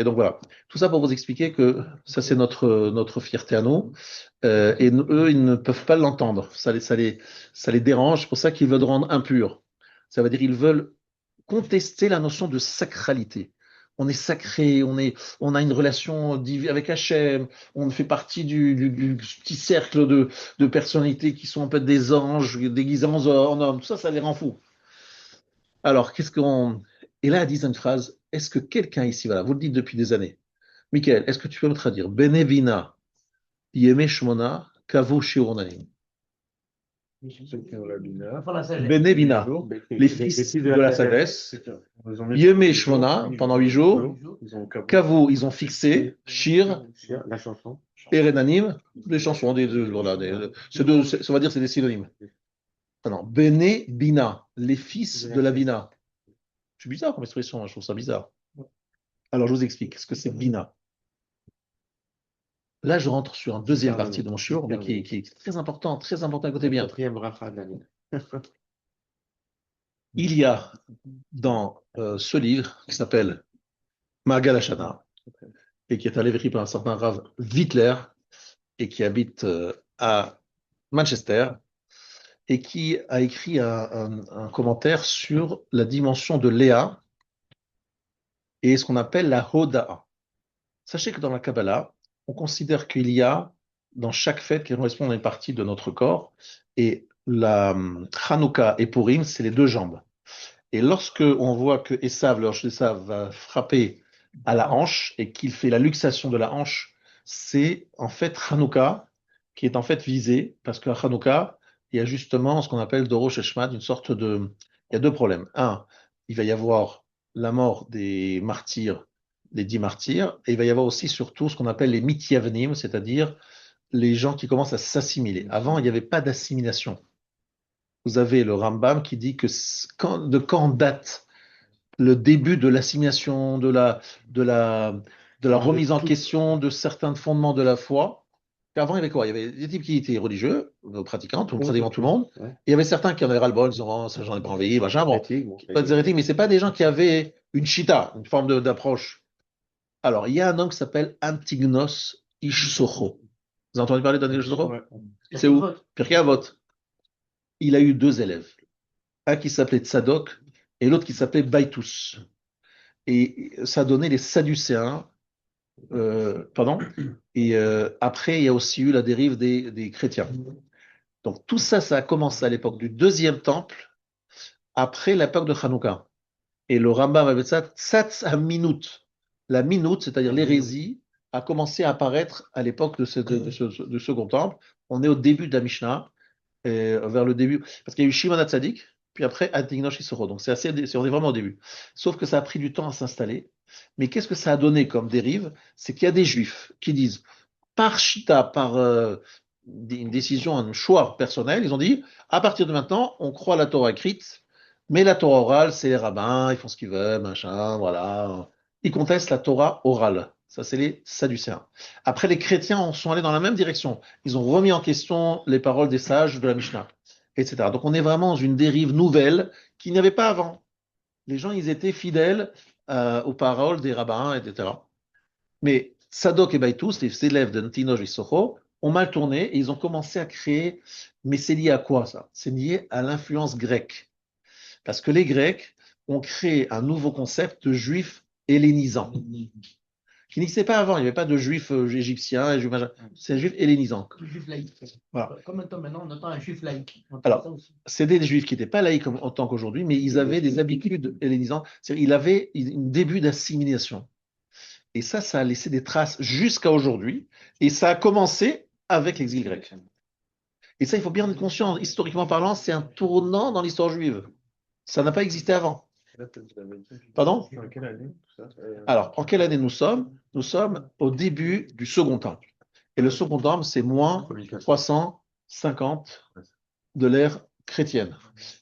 donc voilà. Tout ça pour vous expliquer que ça c'est notre fierté à nous, et eux ils ne peuvent pas l'entendre, ça les dérange, c'est pour ça qu'ils veulent rendre impurs. Ça veut dire ils veulent contester la notion de sacralité. On est sacré, on a une relation avec Hachem, on fait partie du petit cercle de personnalités qui sont en fait des anges déguisés en hommes. Tout ça, ça les rend fous. Alors, Et là, elle dit une phrase, est-ce que quelqu'un ici, voilà, vous le dites depuis des années, Michael, est-ce que tu peux me traduire Benevina, Yeme Shmona, Kavo Shironanim. Benevina, les fils de la sagesse, Yeme Shmona, pendant 8 jours, Kavo, ils ont fixé, Shir, La chanson. et Renanim, les chansons, voilà, on va dire c'est des synonymes. Alors, Bene Bina, les fils de la Bina. C'est bizarre comme expression, je trouve ça bizarre. Alors, je vous explique ce que c'est Bina. Là, je rentre sur une deuxième partie de mon shiur, mais qui est très important, écoutez bien. Quatrième bracha de l'année. Il y a dans ce livre qui s'appelle Magal Hashana, et qui est allé écrit par un certain Rav Wittler, et qui habite à Manchester. et qui a écrit un commentaire sur la dimension de Léa et ce qu'on appelle la Hoda'a. Sachez que dans la Kabbalah, on considère qu'il y a dans chaque fête qui correspond à une partie de notre corps, et la Hanouka et Purim, c'est les deux jambes. Et lorsque on voit que Esav, le Esav, va frapper à la hanche et qu'il fait la luxation de la hanche, c'est en fait Hanouka qui est en fait visé, parce qu'à Hanouka, il y a justement ce qu'on appelle Dorosh Eshmad, une sorte de... Il y a deux problèmes. Un, il va y avoir la mort des martyrs, des 10 martyrs, et il va y avoir aussi surtout ce qu'on appelle les Mityavnim, c'est-à-dire les gens qui commencent à s'assimiler. Avant, il n'y avait pas d'assimilation. Vous avez le Rambam qui dit que de quand date le début de l'assimilation, de la remise en question de certains fondements de la foi. Avant, il y avait quoi? Il y avait des types qui étaient religieux, pratiquants, pratiquement tout le monde. Ouais. Et il y avait certains qui en avaient ras-le-bol, disant, oh, ça, j'en ai pas envie, machin. Bon, pas des hérétiques, mais c'est pas des gens qui avaient une chita, une forme d'approche. Alors, il y a un homme qui s'appelle Antignos Ishsocho. Vous avez entendu parler d'Antignos Ishsocho? Ouais. C'est où? Pirkei Avot. Il a eu deux élèves. Un qui s'appelait Tzadok et l'autre qui s'appelait Baitus. Et ça donnait les Sadducéens. Pardon. Et après, il y a aussi eu la dérive des chrétiens. Donc tout ça, ça a commencé à l'époque du deuxième temple, après l'époque de Hanouka. Et le Rambam avait ça, Tzatz HaMinut. La minute, c'est-à-dire l'hérésie, a commencé à apparaître à l'époque du second temple. On est au début de la Mishnah, vers le début, parce qu'il y a eu Shimon HaTzadik, puis après Antignos Isoro. Donc on est vraiment au début. Sauf que ça a pris du temps à s'installer. Mais qu'est-ce que ça a donné comme dérive? C'est qu'il y a des juifs qui disent, par chita, par une décision, un choix personnel, ils ont dit, à partir de maintenant, on croit à la Torah écrite, mais la Torah orale, c'est les rabbins, ils font ce qu'ils veulent, machin, voilà. Ils contestent la Torah orale. Ça, c'est les Sadducéens. Après, les chrétiens sont allés dans la même direction. Ils ont remis en question les paroles des sages de la Mishnah, etc. Donc, on est vraiment dans une dérive nouvelle qu'il n'y avait pas avant. Les gens, ils étaient fidèles aux paroles des rabbins, etc. Mais Sadok et Baitus, les élèves de Ntino Soho, ont mal tourné et ils ont commencé à créer. Mais c'est lié à quoi ça? C'est lié à l'influence grecque. Parce que les Grecs ont créé un nouveau concept de juifs hellénisants, qui n'existait pas avant. Il n'y avait pas de juifs égyptiens, et c'est un juif hellénisant. Juif laïque. Voilà. Comme maintenant, on entend un juif laïque. Alors, c'est des juifs qui n'étaient pas laïcs en tant qu'aujourd'hui, mais ils avaient des habitudes hellénisantes. C'est-à-dire, il avait un début d'assimilation. Et ça a laissé des traces jusqu'à aujourd'hui. Et ça a commencé avec l'exil grec. Et ça, il faut bien être conscient. Historiquement parlant, c'est un tournant dans l'histoire juive. Ça n'a pas existé avant. Pardon? Alors, en quelle année nous sommes? Nous sommes au début du second temple. Et le second temple, c'est moins 350 de l'ère chrétienne.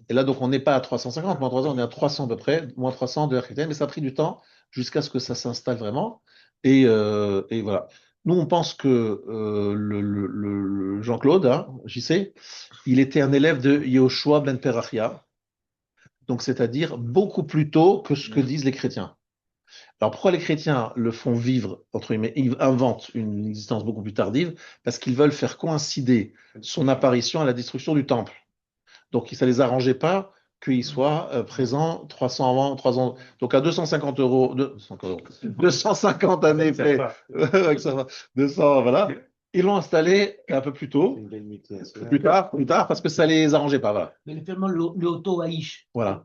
Et là, donc, on n'est pas à 350, moins 300, on est à 300 à peu près, moins 300 de l'ère chrétienne, mais ça a pris du temps jusqu'à ce que ça s'installe vraiment. Et voilà. Nous, on pense que le Jean-Claude, hein, JC, il était un élève de Yehoshua ben Perachia, donc c'est-à-dire beaucoup plus tôt que ce que disent les chrétiens. Alors pourquoi les chrétiens le font vivre, entre guillemets, ils inventent une existence beaucoup plus tardive? Parce qu'ils veulent faire coïncider son apparition à la destruction du temple. Donc ça ne les arrangeait pas qu'il soit présent 300 avant, 300. Donc à 250 euros, 250 années près, 200, voilà. Ils l'ont installé un peu plus tôt, plus tard, parce que ça les arrangeait pas. Voilà. Mais finalement, le Otto Haïch, Voilà,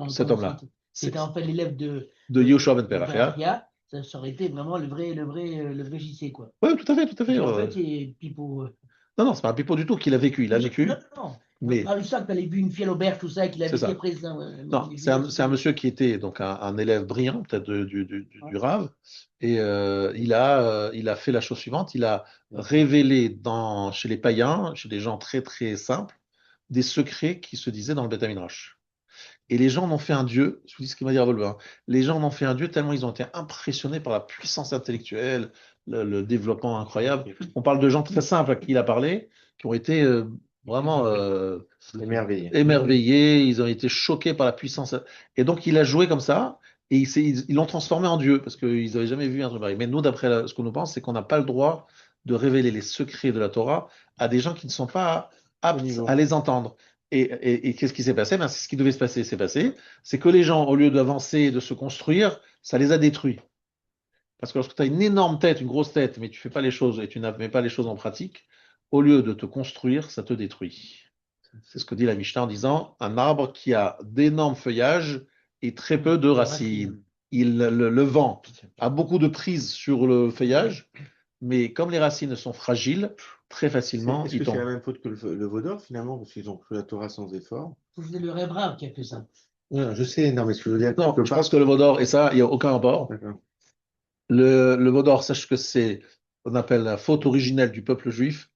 cet homme-là. C'était en fait l'élève de Yehoshua ben Perachia. Ça aurait été vraiment le vrai JC, quoi. Oui, tout à fait, tout à fait. En fait, c'est Pipo. Non, c'est pas un pipeau du tout qu'il a vécu. Il a vécu. Non. Mais Par ça que tu avais vu une fielle auberge, tout ça, qu'il avait c'est ça. été présent. Non, c'est un monsieur qui était donc un élève brillant, peut-être du Rav, et il a fait la chose suivante, il a révélé chez les païens, chez des gens très très simples, des secrets qui se disaient dans le Beth Midrash. Et les gens en ont fait un dieu, je vous dis ce qu'il m'a dit Rav Wolbe, les gens en ont fait un dieu tellement ils ont été impressionnés par la puissance intellectuelle, le développement incroyable. On parle de gens très simples à qui il a parlé, qui ont été vraiment émerveillés, ils ont été choqués par la puissance. Et donc il a joué comme ça, et ils l'ont transformé en Dieu, parce qu'ils n'avaient jamais vu un truc pareil. Mais nous, d'après ce qu'on nous pense, c'est qu'on n'a pas le droit de révéler les secrets de la Torah à des gens qui ne sont pas aptes à les entendre. Et qu'est-ce qui s'est passé? Ben, c'est ce qui devait se passer, s'est passé. C'est que les gens, au lieu d'avancer et de se construire, ça les a détruits. Parce que lorsque tu as une énorme tête, une grosse tête, mais tu fais pas les choses et tu ne mets pas les choses en pratique, au lieu de te construire, ça te détruit. C'est ce que dit la Mishnah en disant un arbre qui a d'énormes feuillages et très peu de racines. Le vent a beaucoup de prise sur le feuillage, mais comme les racines sont fragiles, très facilement, Est-ce il que c'est la tombe. même faute que le Vaudor, finalement, parce qu'ils ont cru la Torah sans effort? Vous faisait le Rébra qui a fait ça. Non, je sais, non, mais ce que je veux dire, Non, quelque je part. pense que le veau d'or et ça, il n'y a aucun rapport. D'accord. Le veau d'or, sache que c'est, on appelle la faute originelle du peuple juif.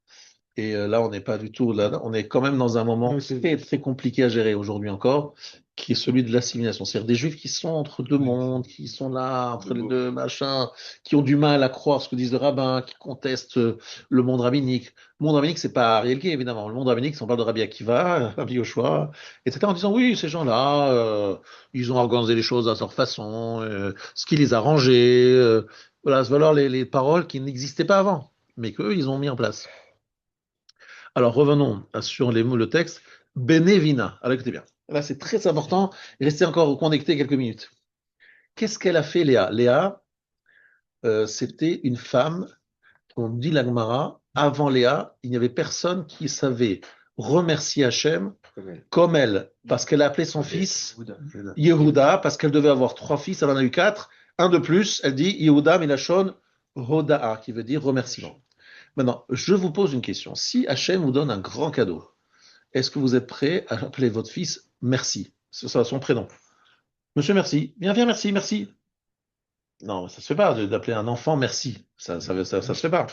Et là, on n'est pas du tout là. On est quand même dans un moment Oui, c'est- très, très compliqué à gérer aujourd'hui encore, qui est celui de l'assimilation. C'est-à-dire des juifs qui sont entre deux mondes, qui sont là, entre les deux machins, qui ont du mal à croire ce que disent les rabbins, qui contestent le monde rabbinique. Le monde rabbinique, c'est pas Ariel Gay, évidemment. Le monde rabbinique, si on parle de Rabbi Akiva, Rabbi Yoshua, etc., en disant oui, ces gens-là, ils ont organisé les choses à leur façon, ce qui les a rangés. Voilà les paroles qui n'existaient pas avant, mais qu'eux, ils ont mis en place. Alors revenons sur les mots, le texte. Benevina. Alors écoutez bien. Là, c'est très important. Restez encore connectés quelques minutes. Qu'est-ce qu'elle a fait, Léa? Léa, c'était une femme, on dit la Gemara, avant Léa, il n'y avait personne qui savait remercier Hachem comme elle, parce qu'elle a appelé son fils Yehuda, parce qu'elle devait avoir 3 fils, elle en a eu 4. Un de plus, elle dit Yehuda Milachon Hoda'a, qui veut dire remerciement. Maintenant, je vous pose une question. Si Hachem vous donne un grand cadeau, est-ce que vous êtes prêt à appeler votre fils Merci? C'est ça son prénom. Monsieur Merci. Viens, merci, merci. Non, ça se fait pas d'appeler un enfant Merci. Ça se fait pas.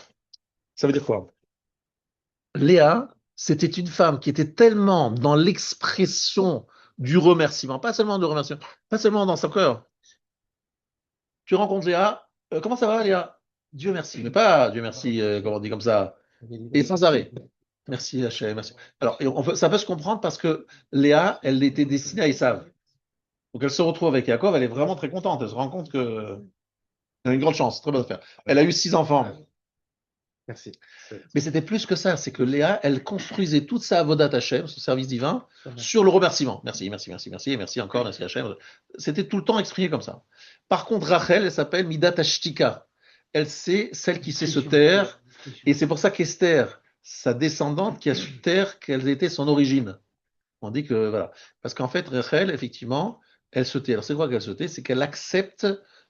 Ça veut dire quoi? Léa, c'était une femme qui était tellement dans l'expression du remerciement, pas seulement de remerciement, pas seulement dans son cœur. Tu rencontres Léa, comment ça va Léa? Dieu merci, mais pas Dieu merci, comme on dit comme ça, et sans arrêt. Merci Hachem, merci. Alors, ça peut se comprendre parce que Léa, elle était destinée à Esav. Donc elle se retrouve avec Yaakov, elle est vraiment très contente. Elle se rend compte que elle a une grande chance, très bonne affaire. Elle a eu 6 enfants. Merci. Mais c'était plus que ça, c'est que Léa, elle construisait toute sa avodat Hachem, son service divin, sur le remerciement. Merci, merci, merci, merci, et merci encore, merci Hachem. C'était tout le temps exprimé comme ça. Par contre, Rachel, elle s'appelle Midat Ashtika. Elle c'est celle qui sait se taire, et c'est pour ça qu'Esther, sa descendante, qui a su taire quelle était son origine. On dit que, voilà. Parce qu'en fait, Rachel, effectivement, elle se tait. Alors, c'est quoi qu'elle se tait? C'est qu'elle accepte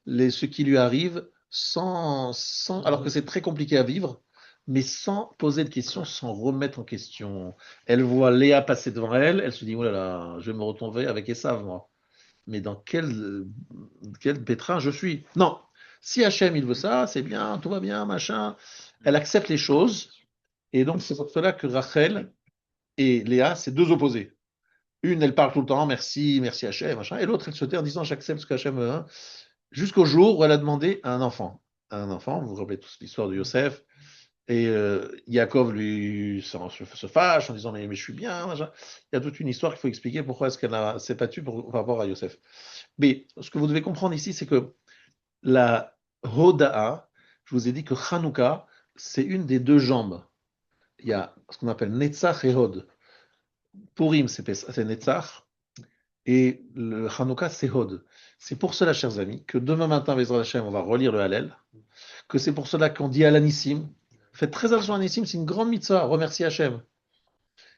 ce qui lui arrive alors que c'est très compliqué à vivre, mais sans poser de questions, sans remettre en question. Elle voit Léa passer devant elle, elle se dit, oh là là, je vais me retrouver avec Esav, moi. Mais dans quel pétrin je suis? Non. Si Hachem, il veut ça, c'est bien, tout va bien, machin. Elle accepte les choses. Et donc, c'est pour cela que Rachel et Léa, c'est deux opposés. Une, elle parle tout le temps, merci, merci Hachem, machin. Et l'autre, elle se tait en disant, j'accepte ce que Hachem veut. Hein. Jusqu'au jour où elle a demandé à un enfant. Un enfant, vous vous rappelez tous l'histoire de Yosef. Et Yaakov lui se fâche en disant mais je suis bien. Machin. Il y a toute une histoire qu'il faut expliquer pourquoi est-ce qu'elle s'est battue par rapport à Yosef. Mais ce que vous devez comprendre ici, c'est que la Hoda'a, je vous ai dit que Hanouka, c'est une des deux jambes. Il y a ce qu'on appelle Netzach et Hod. Purim, c'est Netzach. Et le Hanouka, c'est Hod. C'est pour cela, chers amis, que demain matin, Bezrat Hashem, on va relire le Hallel. Que c'est pour cela qu'on dit à l'Anissim. Faites très attention à l'Anissim, c'est une grande mitzvah, remercier Hachem.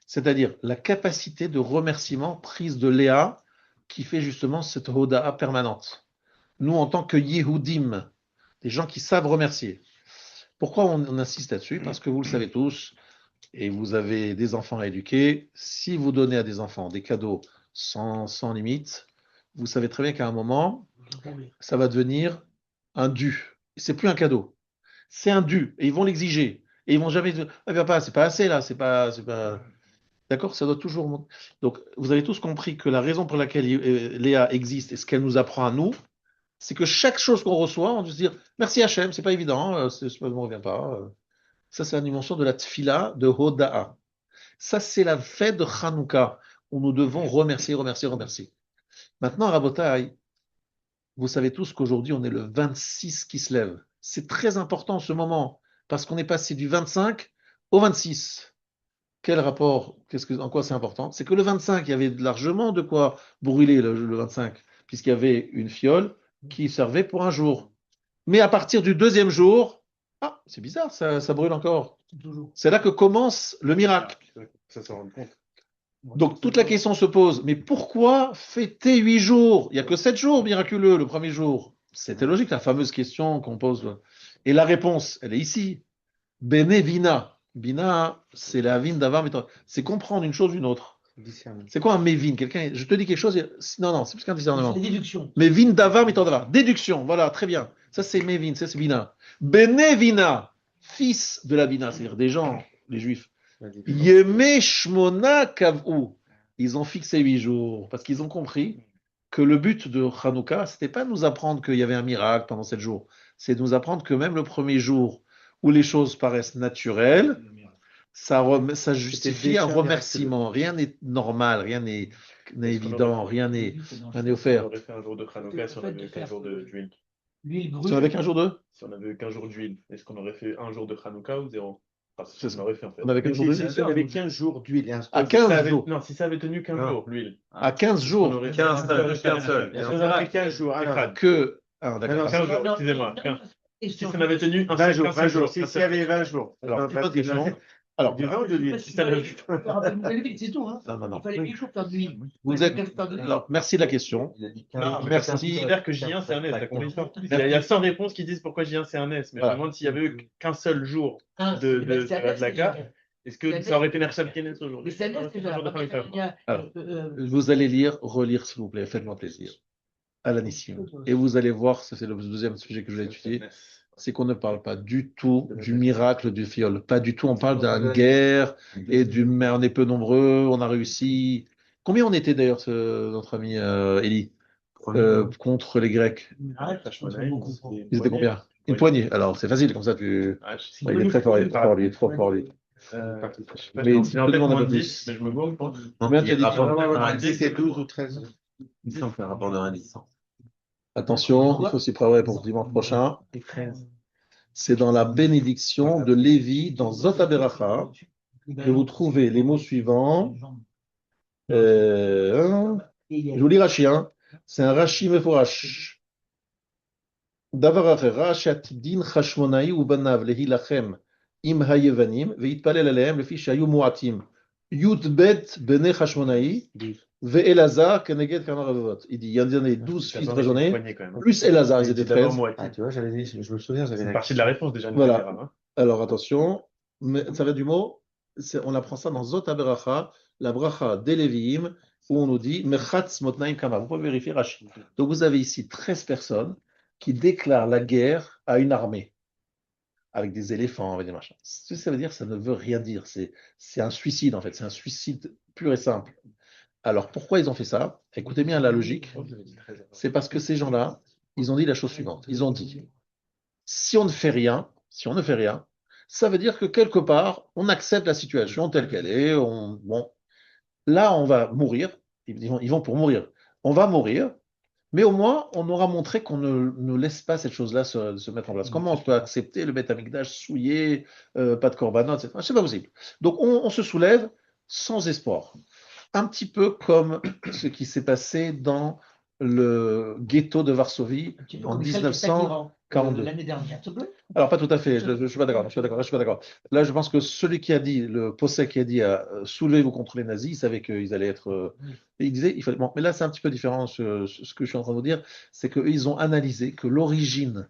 C'est-à-dire la capacité de remerciement prise de Léa qui fait justement cette Hoda'a permanente. Nous, en tant que Yehudim, des gens qui savent remercier. Pourquoi on insiste là-dessus? Parce que vous le savez tous, et vous avez des enfants à éduquer. Si vous donnez à des enfants des cadeaux sans limite, vous savez très bien qu'à un moment, ça va devenir un dû. C'est plus un cadeau. C'est un dû. Et ils vont l'exiger. Et ils vont jamais dire, ah, papa, c'est pas assez là, c'est pas. D'accord? Ça doit toujours. Donc, vous avez tous compris que la raison pour laquelle Léa existe et ce qu'elle nous apprend à nous, c'est que chaque chose qu'on reçoit, on doit se dire, merci Hachem, c'est pas évident, ça ne me revient pas. Ça, c'est la dimension de la tfila de Hoda'a. Ça, c'est la fête de Hanouka, où nous devons remercier, remercier, remercier. Maintenant, Rabotai, vous savez tous qu'aujourd'hui, on est le 26 qui se lève. C'est très important ce moment, parce qu'on est passé du 25 au 26. Quel rapport? En quoi c'est important? C'est que le 25, il y avait largement de quoi brûler le 25, puisqu'il y avait une fiole qui servait pour un jour. Mais à partir du deuxième jour, ah, c'est bizarre, ça brûle encore. Toujours. C'est là que commence le miracle. Ça se rend compte. Donc toute la question se pose, mais pourquoi fêter 8 jours? Il n'y a que 7 jours miraculeux le premier jour. C'était logique, la fameuse question qu'on pose. Et la réponse, elle est ici. Bene vina. Bina, c'est la vine d'avar, c'est comprendre une chose d'une autre. Discernement. C'est quoi un mévin? Je te dis quelque chose, non, non, c'est plus qu'un discernement. C'est des déductions. Mévin d'avar, davar. Déduction, voilà, très bien. Ça c'est mévin, ça c'est vina. Bene vina, fils de la vina, c'est-à-dire des gens, les juifs. Yeme shmona kav'u. Ils ont fixé 8 jours parce qu'ils ont compris que le but de Hanouka, c'était pas de nous apprendre qu'il y avait un miracle pendant 7 jours. C'est de nous apprendre que même le premier jour où les choses paraissent naturelles, ça justifie un remerciement. Rien n'est normal, rien n'est évident, rien n'est On offert. aurait fait un jour de Hanouka si on avait qu'un jour d'huile. L'huile Si on brûle. avait qu'un jour d'eux, Si on avait qu'un jour d'huile, est-ce qu'on aurait fait un jour de Hanouka ou 0? C'est C'est ce qu'on aurait fait en fait. on avait qu'un jour Si, d'eux. si, si, on avait 15 jours d'huile et un À stock. 15 jours. Non, si ça avait tenu qu'un Non. jour, l'huile. À 15 On jours. aurait fait 15 seul. On aurait fait 15 jours. Ah, non. Que. Ah, Non, d'accord. non, 15 jours, Non, excusez-moi. non, 15. Si question. ça n'avait tenu un 20 seul jours, qu'un 20 seul jours. jour, Si, ça s'il y avait 20 jours. Alors, Non, une parce autre que question. Alors, du vin ou de l'huile? Si ça l'avait- C'est tout, hein. non, non, non. Il fallait 8 jours faire de l'huile. Vous êtes. Alors, merci de la question. Non, mais Merci. ça considère que J1 c'est un S, t'as compris ça? Il y a 100 réponses qui disent pourquoi J1 c'est un S, mais je Voilà. me demande s'il y avait eu qu'un seul jour Ah, de mais c'est un la carte, est-ce que ça aurait été Nersham Kenes Mais aujourd'hui? c'est un déjà. Alors, vous allez relire s'il vous plaît, faites-moi plaisir. À l'anissim. Et vous allez voir, ça c'est le deuxième sujet que je vais étudier, c'est qu'on ne parle pas du tout du miracle du fiol. Pas du tout. On parle d'une guerre et mais on est peu nombreux, on a réussi. Combien on était d'ailleurs, notre ami Eli, contre les Grecs? Ils étaient combien? Une poignée. Alors c'est facile, comme ça tu. Ouais, il est très fort, il est trop fort, lui, il est trop fort, lui. Mais tu peux demander un peu plus. mais je me gourre pas. Combien t'as dit? On dit c'est 12 ou 13. Il semble faire un rapport de indice. Attention, il faut s'y préparer pour dimanche prochain. Et 13. C'est dans la bénédiction de Lévi, dans Zot HaBeracha, que vous trouvez les mots suivants. Je vous lis Rashi, hein. C'est un Rashi Meforash. Davar acher, Rashat din Chashmonaï ou banav lehilachem im hayevanim veitpalel alehem lefi shayu muatim. Yudbet bene Chashmonaï ve'elazar keneged karnar avot. Il dit, il y en a 12 fils raisonnés, plus Elazar, ils étaient 13. Ah, tu vois, j'avais dit, je me souviens, j'avais C'est la partie de la réponse déjà. Voilà. Alors attention, ça vient du mot, on apprend ça dans Zot HaBeracha, la bracha des Lévi'im, où on nous dit Mechatz Motnaim Kama. Vous pouvez vérifier Rashi. Donc vous avez ici 13 personnes qui déclarent la guerre à une armée, avec des éléphants, avec des machins. Ce que ça veut dire, ça ne veut rien dire. C'est un suicide en fait, c'est un suicide pur et simple. Alors pourquoi ils ont fait ça? Écoutez bien la logique. C'est parce que ces gens-là, ils ont dit la chose suivante. Ils ont dit si on ne fait rien, ça veut dire que quelque part, on accepte la situation telle qu'elle est. Bon, là, on va mourir. Ils vont pour mourir. On va mourir, mais au moins, on aura montré qu'on ne laisse pas cette chose-là se mettre en place. Comment on peut accepter le Beth Amikdash souillé, pas de korbanot, etc. C'est pas possible. Donc, on se soulève sans espoir. Un petit peu comme ce qui s'est passé dans le ghetto de Varsovie en 1942. L'année dernière, s'il te plaît. Alors, pas tout à fait, je ne suis pas d'accord. Je suis pas d'accord. Là, je pense que celui qui a dit, le Possek qui a dit soulevez-vous contre les nazis, il savait qu'ils allaient être. Il disait, il fallait. Bon, mais là, c'est un petit peu différent. Ce que je suis en train de vous dire, c'est qu'ils ont analysé que l'origine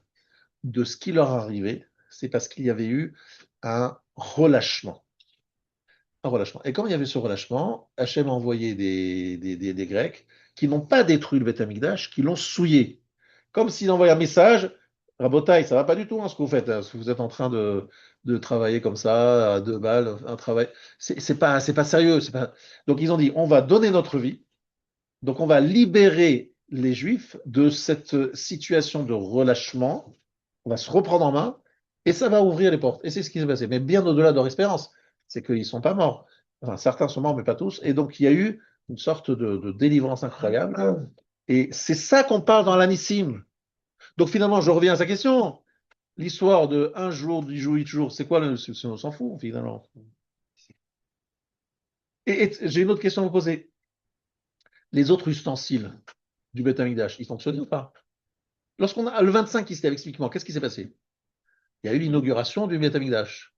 de ce qui leur arrivait, c'est parce qu'il y avait eu un relâchement. Un relâchement. Et quand il y avait ce relâchement, Hachem a envoyé des Grecs qui n'ont pas détruit le Beth Amikdash, qui l'ont souillé. Comme s'il envoyait un message. Rabotaï, ça va pas du tout ce que vous faites. Ce que vous êtes en train de travailler comme ça, à 2 balles, un travail. C'est pas sérieux. Donc ils ont dit, on va donner notre vie. Donc on va libérer les Juifs de cette situation de relâchement. On va se reprendre en main et ça va ouvrir les portes. Et c'est ce qui s'est passé. Mais bien au-delà de leur espérance, c'est qu'ils sont pas morts. Enfin, certains sont morts, mais pas tous. Et donc il y a eu une sorte de délivrance incroyable. Et c'est ça qu'on parle dans l'Anissim. Donc finalement, je reviens à sa question. L'histoire de 1 jour, 10 jours, 8 jours, c'est quoi on s'en fout finalement. Et j'ai une autre question à vous poser. Les autres ustensiles du Beth Amikdash, ils fonctionnaient ou pas? Lorsqu'on a le 25 qui s'était explique-moi, qu'est-ce qui s'est passé? Il y a eu l'inauguration du Beth Amikdash,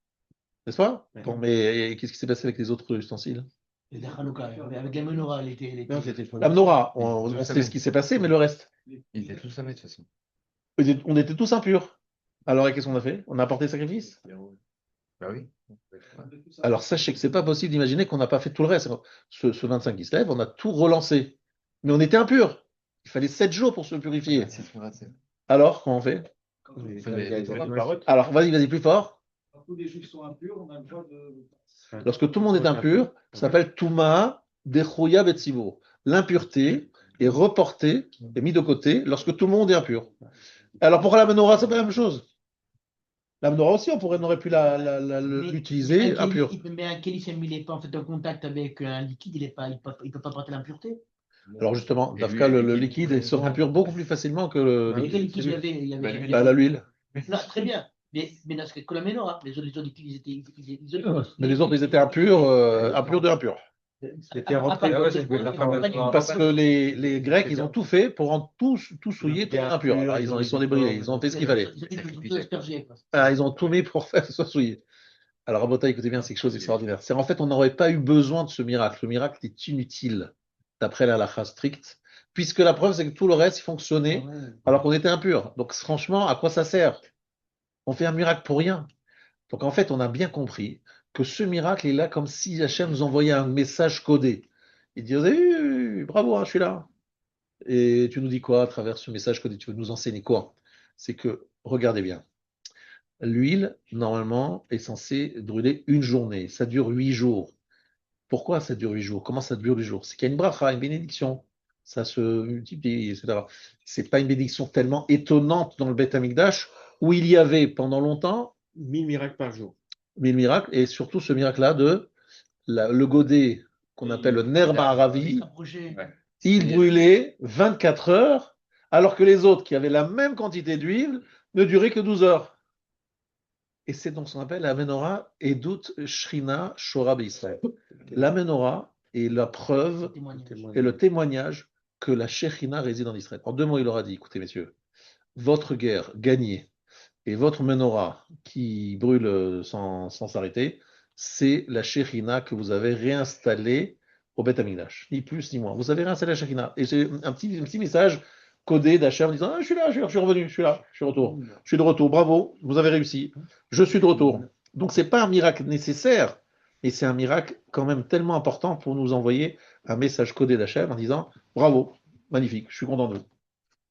n'est-ce pas? Ouais. Bon, mais qu'est-ce qui s'est passé avec les autres ustensiles? Et la Hanouka, avec la menorah, Non, c'était La menorah, Ils on étaient tous sait ce qui s'est passé, mais le reste, Ils étaient tous samés de toute façon. on était tous impurs. Alors, qu'est-ce qu'on a fait? On a apporté sacrifice? Bah oui. Alors, sachez que c'est pas possible d'imaginer qu'on n'a pas fait tout le reste. Ce 25 qui se lève, on a tout relancé. Mais on était impurs. Il fallait 7 jours pour se purifier. Alors, comment on fait? Alors, vas-y, plus fort. Quand tous les juifs sont impurs, on a le droit de. Lorsque tout le monde est impur, ça s'appelle Touma Dechouya Betsibour. L'impureté est reportée et mise de côté lorsque tout le monde est impur. Alors, pour la menorah, c'est pas la même chose. La menorah aussi, on aurait pu l'utiliser impure. Mais un kéli, s'il n'est pas en fait en contact avec un liquide, il peut pas porter l'impureté. Alors justement, Dafka, le liquide sera impur beaucoup plus facilement que le Mais quel liquide. liquide il y avait L'huile. Non, très bien. Mais dans ce que la menorah, les autres liquides, ils étaient isolés. Mais les autres, ils étaient impurs, impurs de impurs. C'était rentré Parce que les Grecs, ils ont tout fait pour rendre tout souillé, tout impur. Alors, ils sont débrouillés, ils ont fait ce qu'il fallait. Ils ont tout mis pour faire que ce soit souillé. Alors, Rabota, écoutez bien, c'est quelque chose d'extraordinaire. C'est en fait, on n'aurait pas eu besoin de ce miracle. Le miracle est inutile, d'après la halakha stricte, puisque la preuve, c'est que tout le reste fonctionnait alors qu'on était impur. Donc, franchement, à quoi ça sert? On fait un miracle pour rien. Donc, en fait, on a bien compris que ce miracle est là comme si Hachem nous envoyait un message codé. Il dit, vous avez vu, bravo, hein, je suis là. Et tu nous dis quoi à travers ce message codé? Tu veux nous enseigner quoi? C'est que, regardez bien, l'huile, normalement, est censée brûler une journée. Ça dure 8 jours. Pourquoi ça dure 8 jours? Comment ça dure 8 jours? C'est qu'il y a une bracha, une bénédiction. Ça se multiplie, etc. C'est pas une bénédiction tellement étonnante dans le Beth Amikdash où il y avait pendant longtemps 1000 miracles par jour. 1000 miracles, et surtout ce miracle-là de le godet qu'on appelle le Ner Ba'aravi, il brûlait 24 heures, alors que les autres qui avaient la même quantité d'huile ne duraient que 12 heures. Et c'est donc ce qu'on appelle la menorah Edut Shrina Shora B'Israël. La menorah est la preuve et le témoignage que la Shekhinah réside en Israël. En 2 mots, il leur a dit, écoutez messieurs, votre guerre gagnée et votre menorah qui brûle sans s'arrêter, c'est la Shekhinah que vous avez réinstallée au Beth Amikdash. Ni plus ni moins. Vous avez réinstallé la Shekhinah. Et c'est un petit message codé d'Hachem en disant, je suis là, je suis revenu, je suis là, je suis retour. Je suis de retour, bravo, vous avez réussi. Je suis de retour. Donc c'est pas un miracle nécessaire, mais c'est un miracle quand même tellement important pour nous envoyer un message codé d'Hachem en disant, bravo, magnifique, je suis content de vous.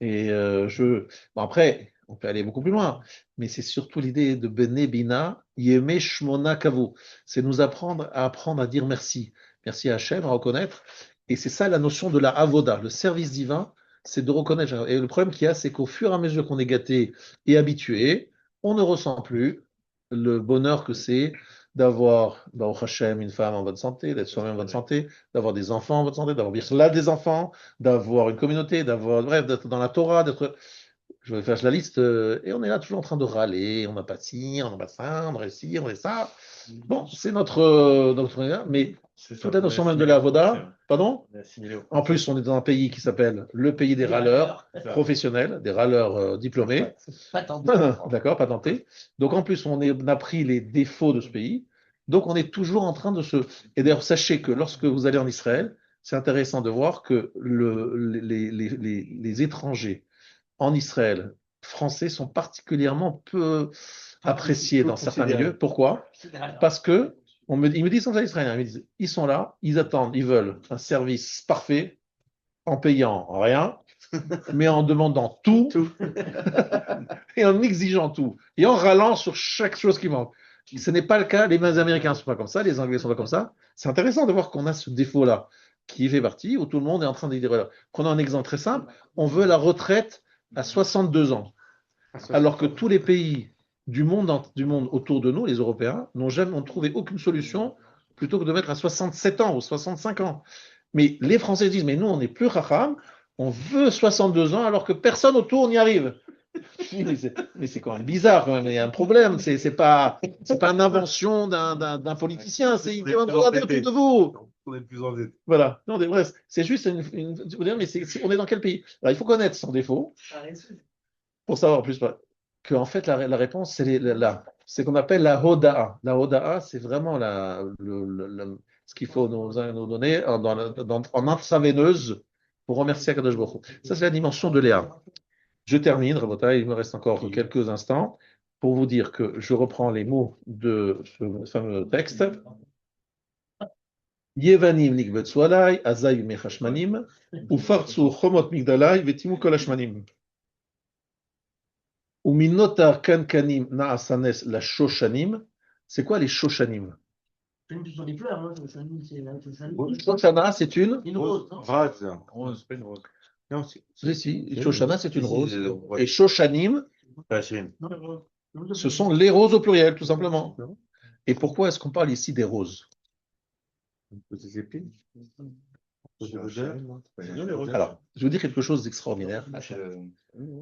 Et bon, après, on peut aller beaucoup plus loin, mais c'est surtout l'idée de Bene Bina, Yeme Shmona Kavu. C'est nous apprendre à dire merci. Merci à Hachem, à reconnaître. Et c'est ça la notion de la Avoda, le service divin, c'est de reconnaître. Et le problème qu'il y a, c'est qu'au fur et à mesure qu'on est gâté et habitué, on ne ressent plus le bonheur que c'est d'avoir, Baruch Hashem, une femme en bonne santé, d'être soi-même en bonne santé, d'avoir des enfants en bonne santé, d'avoir là des enfants, d'avoir une communauté, bref, d'être dans la Torah, je vais faire la liste, et on est là toujours en train de râler, on n'a pas ci, on n'a pas ça, on a ci, on a ça. Bon, c'est notre mais toute la notion même de la Avoda, pardon? En plus, on est dans un pays qui s'appelle le pays des râleurs professionnels, des râleurs diplômés. D'accord, patentés. Donc en plus, on a pris les défauts de ce pays. Donc on est toujours en train de se... Et d'ailleurs, sachez que lorsque vous allez en Israël, c'est intéressant de voir que les étrangers en Israël français sont particulièrement peu appréciés dans certains milieux. Pourquoi? Parce que ils me disent, ils sont israéliens, ils me disent, ils sont là, ils attendent, ils veulent un service parfait en payant rien, mais en demandant tout. Et en exigeant tout et en râlant sur chaque chose qui manque. Ce n'est pas le cas, les Américains ne sont pas comme ça, les Anglais ne sont pas comme ça. C'est intéressant de voir qu'on a ce défaut-là qui fait partie, où tout le monde est en train de dire, voilà. Prenons un exemple très simple, on veut la retraite à 62 ans, alors que tous les pays du monde autour de nous, les Européens, n'ont trouvé aucune solution plutôt que de mettre à 67 ans ou 65 ans. Mais les Français disent, mais nous, on n'est plus Chacham, on veut 62 ans alors que personne autour n'y arrive. Mais c'est quand même bizarre, quand même. Il y a un problème. C'est pas une invention d'un politicien. C'est une demande autour de vous. On est plus en dette. Voilà. Non, bref, c'est juste je veux dire, mais on est dans quel pays? Alors, il faut connaître son défaut pour savoir plus que en fait la réponse c'est qu'on appelle la hoda'a. La hoda'a, c'est vraiment ce qu'il faut nous donner en intraveineuse pour remercier Akadosh Baruch Hu. Ça, c'est la dimension de Léa. Je termine, Rabotai, il me reste encore quelques instants pour vous dire que je reprends les mots de ce fameux texte. Yevanim nikbetsu alai, azay mechashmanim, ufartsu chomot migdalai, vetimu kol hashmanim. Uminotar kankanim na'asanes la shoshanim. C'est quoi les shoshanim? Ce sont des fleurs, hein. Shoshana, c'est une rose, non? Rose. Rose, pas une rose. Non, Si, Shoshana, c'est une rose. Ouais. Et shoshanim, Hachim. ce sont les roses au pluriel, tout simplement. Et pourquoi est-ce qu'on parle ici des roses? Des épines. Alors, je vais vous dire quelque chose d'extraordinaire.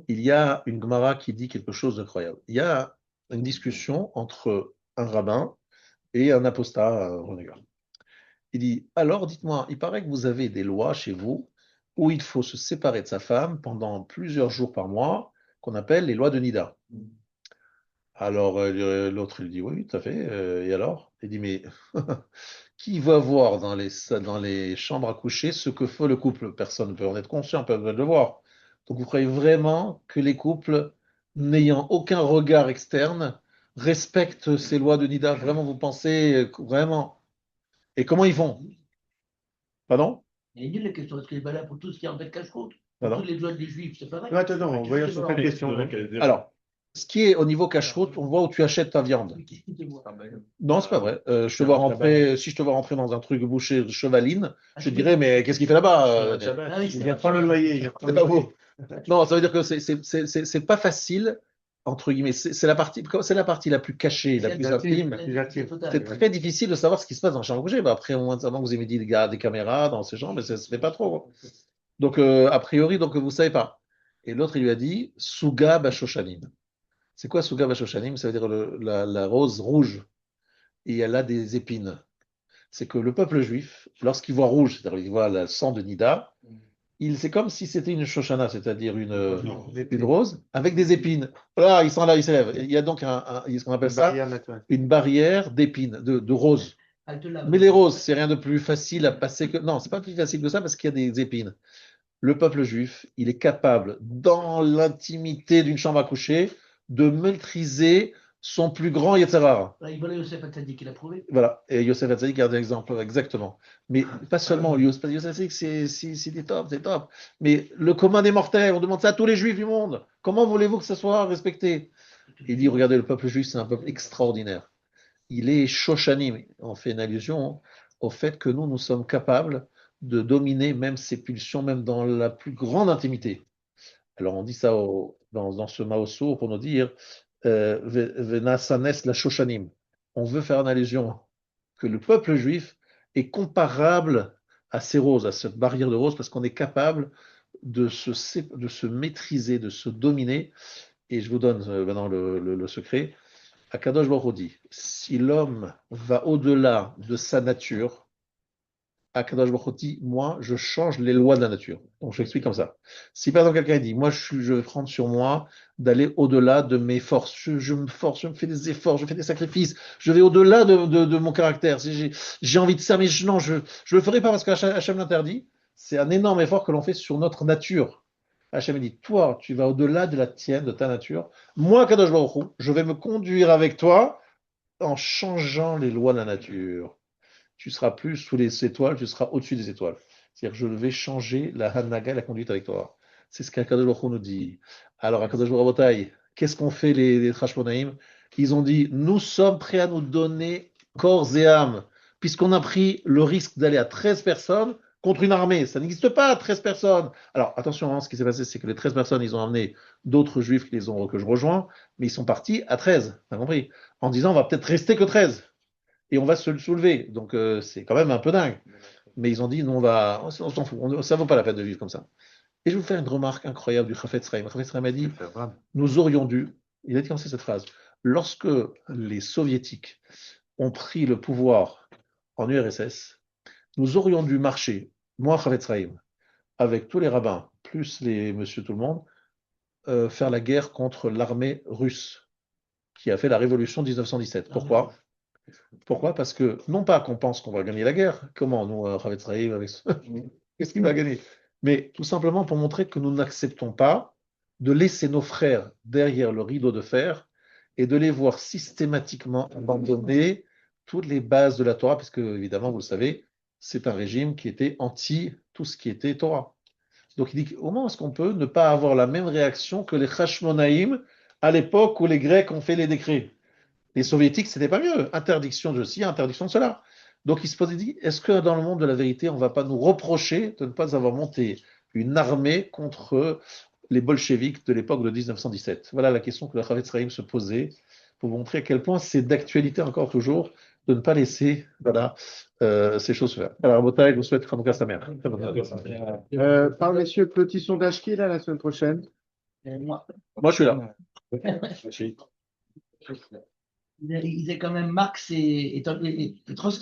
Il y a une Gemara qui dit quelque chose d'incroyable. Il y a une discussion entre un rabbin et un apostat renégat. Il dit, alors dites-moi, il paraît que vous avez des lois chez vous où il faut se séparer de sa femme pendant plusieurs jours par mois, qu'on appelle les lois de Nida. Alors l'autre lui dit, oui, tout à fait. Et alors? Il dit, mais qui va voir dans les chambres à coucher ce que fait le couple? Personne ne peut en être conscient, personne ne peut le voir. Donc vous croyez vraiment que les couples, n'ayant aucun regard externe, respectent ces lois de Nida? Vraiment, vous pensez vraiment? Et comment ils font? Pardon? Elle est nulle la question, parce que les balades pour tout ce qui est en fait cache-côte, pour Pardon? toutes les lois des juifs, c'est pareil. Attends, voyons sur cette question. Alors, ce qui est au niveau cache-route, on voit où tu achètes ta viande. Non, c'est pas vrai. Si je te vois rentrer dans un truc bouché chevaline, je te dirais, mais qu'est-ce qu'il fait là-bas? Il vient prendre le loyer. C'est pas vous. Non, ça veut dire que c'est pas facile, entre guillemets. C'est la partie la plus cachée, la plus intime. C'est très difficile de savoir ce qui se passe dans la chambre à coucher. Bah, après, au moins, avant que vous ayez dit des caméras dans ces chambres, mais ça se fait pas trop. Donc, a priori, donc, vous savez pas. Et l'autre, il lui a dit, Suga Bashoshanim. C'est quoi Suga Bashoshanim? Ça veut dire la rose rouge. Et elle a des épines. C'est que le peuple juif, lorsqu'il voit rouge, c'est-à-dire qu'il voit le sang de Nida, c'est comme si c'était une Shoshana, c'est-à-dire une rose, avec des épines. Voilà, il s'élève. Il y a donc ce qu'on appelle ça une barrière d'épines, de roses. Mais les roses, c'est rien de plus facile à passer que. Non, c'est pas plus facile que ça parce qu'il y a des épines. Le peuple juif, il est capable, dans l'intimité d'une chambre à coucher, de maîtriser son plus grand Yetzirah. Voilà Yosef Hatzadik, il a prouvé. Voilà, et Yosef Hatzadik a un exemple, exactement. Mais pas seulement Yosef Hatzadik, c'est top, c'est top. Mais le commun des mortels, on demande ça à tous les juifs du monde. Comment voulez-vous que ça soit respecté? Il dit, regardez, le peuple juif, c'est un peuple extraordinaire. Il est Shoshanim. On fait une allusion au fait que nous sommes capables de dominer même ses pulsions, même dans la plus grande intimité. Alors on dit ça dans ce Maoso pour nous dire Venasanes la Shoshanim. On veut faire une allusion que le peuple juif est comparable à ces roses, à cette barrière de roses, parce qu'on est capable de se maîtriser, de se dominer. Et je vous donne maintenant le secret. Akadosh Baruch Hu dit, si l'homme va au-delà de sa nature, Akadosh Baruch Hu dit, moi, je change les lois de la nature. Donc, je l'explique comme ça. Si par exemple quelqu'un dit, moi, je vais prendre sur moi d'aller au-delà de mes forces, je me force, je me fais des efforts, je fais des sacrifices, je vais au-delà de mon caractère. Si j'ai envie de ça, mais non, je le ferai pas parce qu'Hachem l'interdit. C'est un énorme effort que l'on fait sur notre nature. Hachem dit, toi, tu vas au-delà de la tienne, de ta nature. Moi, Kadosh Baruch Hu, je vais me conduire avec toi en changeant les lois de la nature. Tu seras plus sous les étoiles, tu seras au-dessus des étoiles. C'est-à-dire, je vais changer la hanaga, la conduite avec toi. C'est ce qu'Akadosh Baruch Hu nous dit. Alors, Akadosh Baruch Hu, qu'est-ce qu'ont fait les Trashmonaïm? Ils ont dit, nous sommes prêts à nous donner corps et âme, puisqu'on a pris le risque d'aller à 13 personnes contre une armée. Ça n'existe pas, 13 personnes. Alors, attention, ce qui s'est passé, c'est que les 13 personnes, ils ont amené d'autres juifs que je rejoins, mais ils sont partis à 13, t'as compris? En disant, on va peut-être rester que 13. Et on va se le soulever. Donc, c'est quand même un peu dingue. Mais ils ont dit, non, on s'en fout. Ça ne vaut pas la peine de vivre comme ça. Et je vais vous faire une remarque incroyable du Chafetz Chaim. Le Chafetz Chaim a dit, nous aurions dû, il a dit comme c'est cette phrase, lorsque les soviétiques ont pris le pouvoir en URSS, nous aurions dû marcher, moi, Chavetz Chaim, avec tous les rabbins, plus les monsieur tout le monde, faire la guerre contre l'armée russe qui a fait la révolution de 1917. Pourquoi? Pourquoi? Parce que, non pas qu'on pense qu'on va gagner la guerre, comment nous, Chavetz Chaim, avec qu'est-ce qu'il va gagner? Mais tout simplement pour montrer que nous n'acceptons pas de laisser nos frères derrière le rideau de fer et de les voir systématiquement abandonner toutes les bases de la Torah, parce que, évidemment, vous le savez, c'est un régime qui était anti tout ce qui était Torah. Donc il dit comment est-ce qu'on peut ne pas avoir la même réaction que les Hashmonaïm à l'époque où les Grecs ont fait les décrets? Les Soviétiques, c'était pas mieux. Interdiction de ci, interdiction de cela. Donc il se pose, il dit, est-ce que dans le monde de la vérité, on ne va pas nous reprocher de ne pas avoir monté une armée contre les bolcheviks de l'époque de 1917? Voilà la question que le Chavetz Chaim se posait pour montrer à quel point c'est d'actualité encore toujours de ne pas laisser ces choses faire. Alors, Botaï, je vous souhaite Hanouka Sameach. Par messieurs, petit sondage qui est là la semaine prochaine? Moi, Moi, je suis là. il y a quand même Marx et Trotsky.